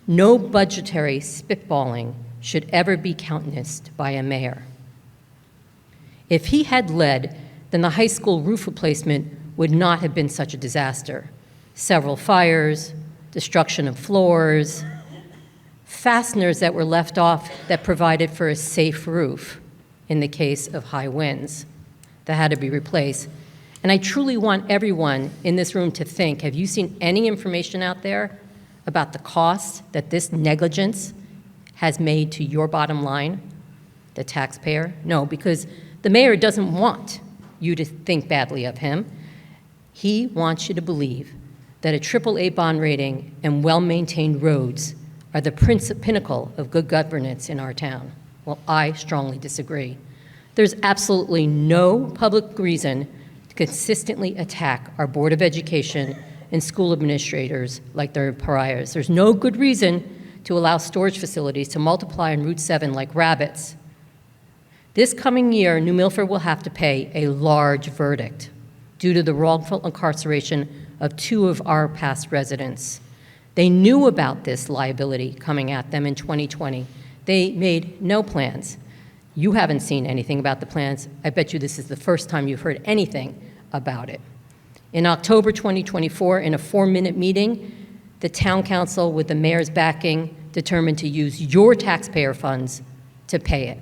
No budgetary spitballing should ever be countenanced by a mayor. If he had led, then the high school roof replacement would not have been such a disaster. Several fires, destruction of floors, fasteners that were left off that provided for a safe roof in the case of high winds that had to be replaced. And I truly want everyone in this room to think, have you seen any information out there about the cost that this negligence has made to your bottom line, the taxpayer? No, because the mayor doesn't want you to think badly of him. He wants you to believe that a AAA bond rating and well-maintained roads are the pinnacle of good governance in our town. Well, I strongly disagree. There's absolutely no public reason to consistently attack our Board of Education and school administrators like they're pariahs. There's no good reason to allow storage facilities to multiply on Route 7 like rabbits. This coming year, New Milford will have to pay a large verdict due to the wrongful incarceration of 2 of our past residents. They knew about this liability coming at them in 2020. They made no plans. You haven't seen anything about the plans. I bet you this is the first time you've heard anything about it. In October 2024, in a 4-minute meeting, the town council, with the mayor's backing, determined to use your taxpayer funds to pay it.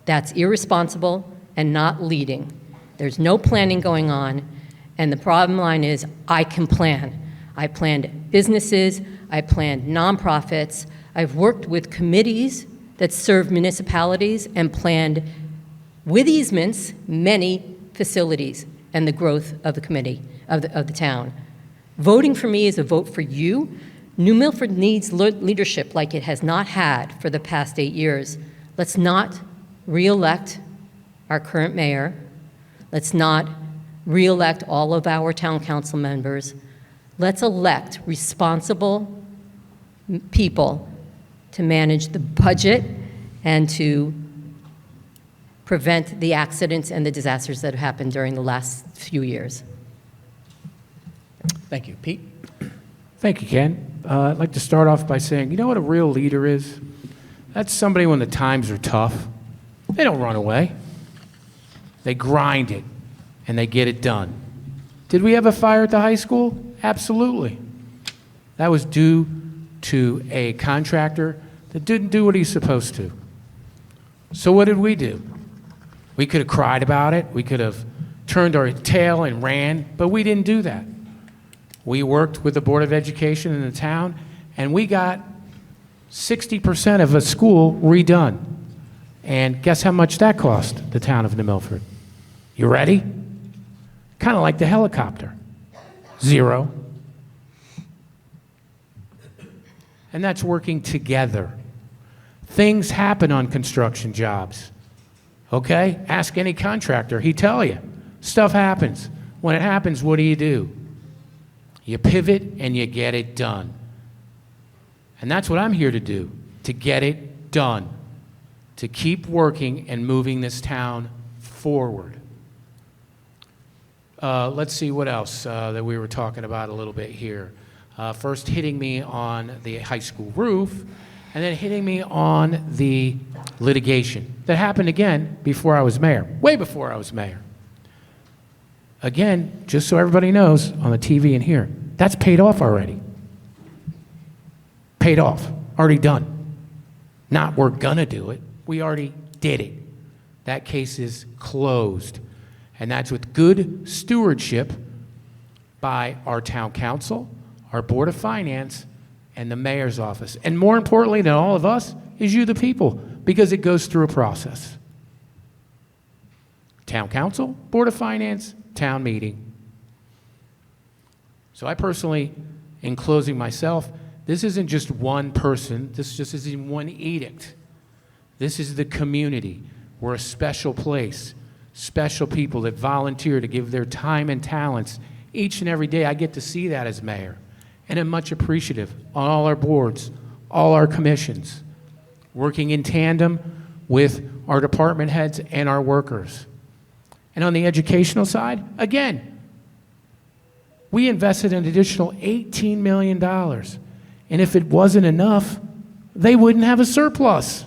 That's irresponsible and not leading. There's no planning going on, and the bottom line is I can plan. I planned businesses, I planned nonprofits, I've worked with committees that serve municipalities and planned with easements many facilities and the growth of the committee, of the town. Voting for me is a vote for you. New Milford needs leadership like it has not had for the past 8 years. Let's not re-elect our current mayor. Let's not re-elect all of our town council members. Let's elect responsible people to manage the budget and to prevent the accidents and the disasters that have happened during the last few years. Thank you. Pete? Thank you, Ken. I'd like to start off by saying, you know what a real leader is? That's somebody when the times are tough. They don't run away. They grind it, and they get it done. Did we have a fire at the high school? Absolutely. That was due to a contractor that didn't do what he's supposed to. So what did we do? We could have cried about it. We could have turned our tail and ran, but we didn't do that. We worked with the Board of Education in the town, and we got 60% of a school redone. And guess how much that cost the town of New Milford? You ready? Kind of like the helicopter. 0. And that's working together. Things happen on construction jobs. Okay? Ask any contractor, he'll tell you. Stuff happens. When it happens, what do? You pivot and you get it done. And that's what I'm here to do, to get it done, to keep working and moving this town forward. Let's see what else that we were talking about a little bit here. First hitting me on the high school roof, and then hitting me on the litigation that happened again before I was mayor, way before I was mayor. Again, just so everybody knows on the TV and here, that's paid off already. Paid off, already done. Not we're gonna do it, we already did it. That case is closed. And that's with good stewardship by our town council, our Board of Finance, and the mayor's office. And more importantly than all of us is you, the people, because it goes through a process. Town council, Board of Finance, town meeting. So I personally, in closing myself, this isn't just one person, this just isn't one edict. This is the community. We're a special place, special people that volunteer to give their time and talents each and every day. I get to see that as mayor, and I'm much appreciative on all our boards, all our commissions, working in tandem with our department heads and our workers. And on the educational side, again, we invested an additional $18 million. And if it wasn't enough, they wouldn't have a surplus.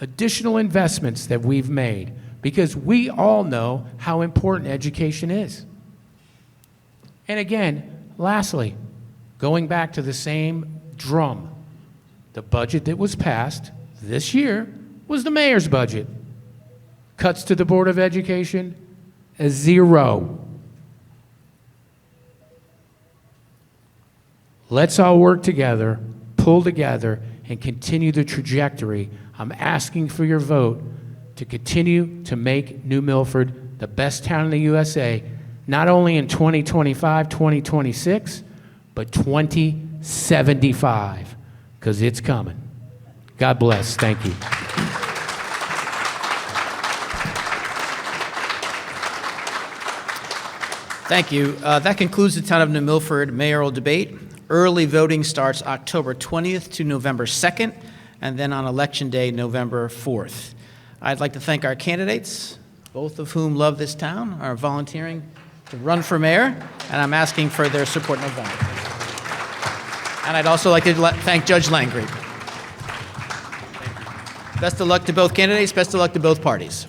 Additional investments that we've made, because we all know how important education is. And again, lastly, going back to the same drum, the budget that was passed this year was the mayor's budget. Cuts to the Board of Education, a 0. Let's all work together, pull together, and continue the trajectory. I'm asking for your vote to continue to make New Milford the best town in the USA, not only in 2025, 2026, but 2075, because it's coming. God bless. Thank you. Thank you. That concludes the Town of New Milford mayoral debate. Early voting starts October 20th to November 2nd, and then on Election Day, November 4th. I'd like to thank our candidates, both of whom love this town, are volunteering to run for mayor, and I'm asking for their support in November. And I'd also like to thank Judge Langley. Best of luck to both candidates, best of luck to both parties.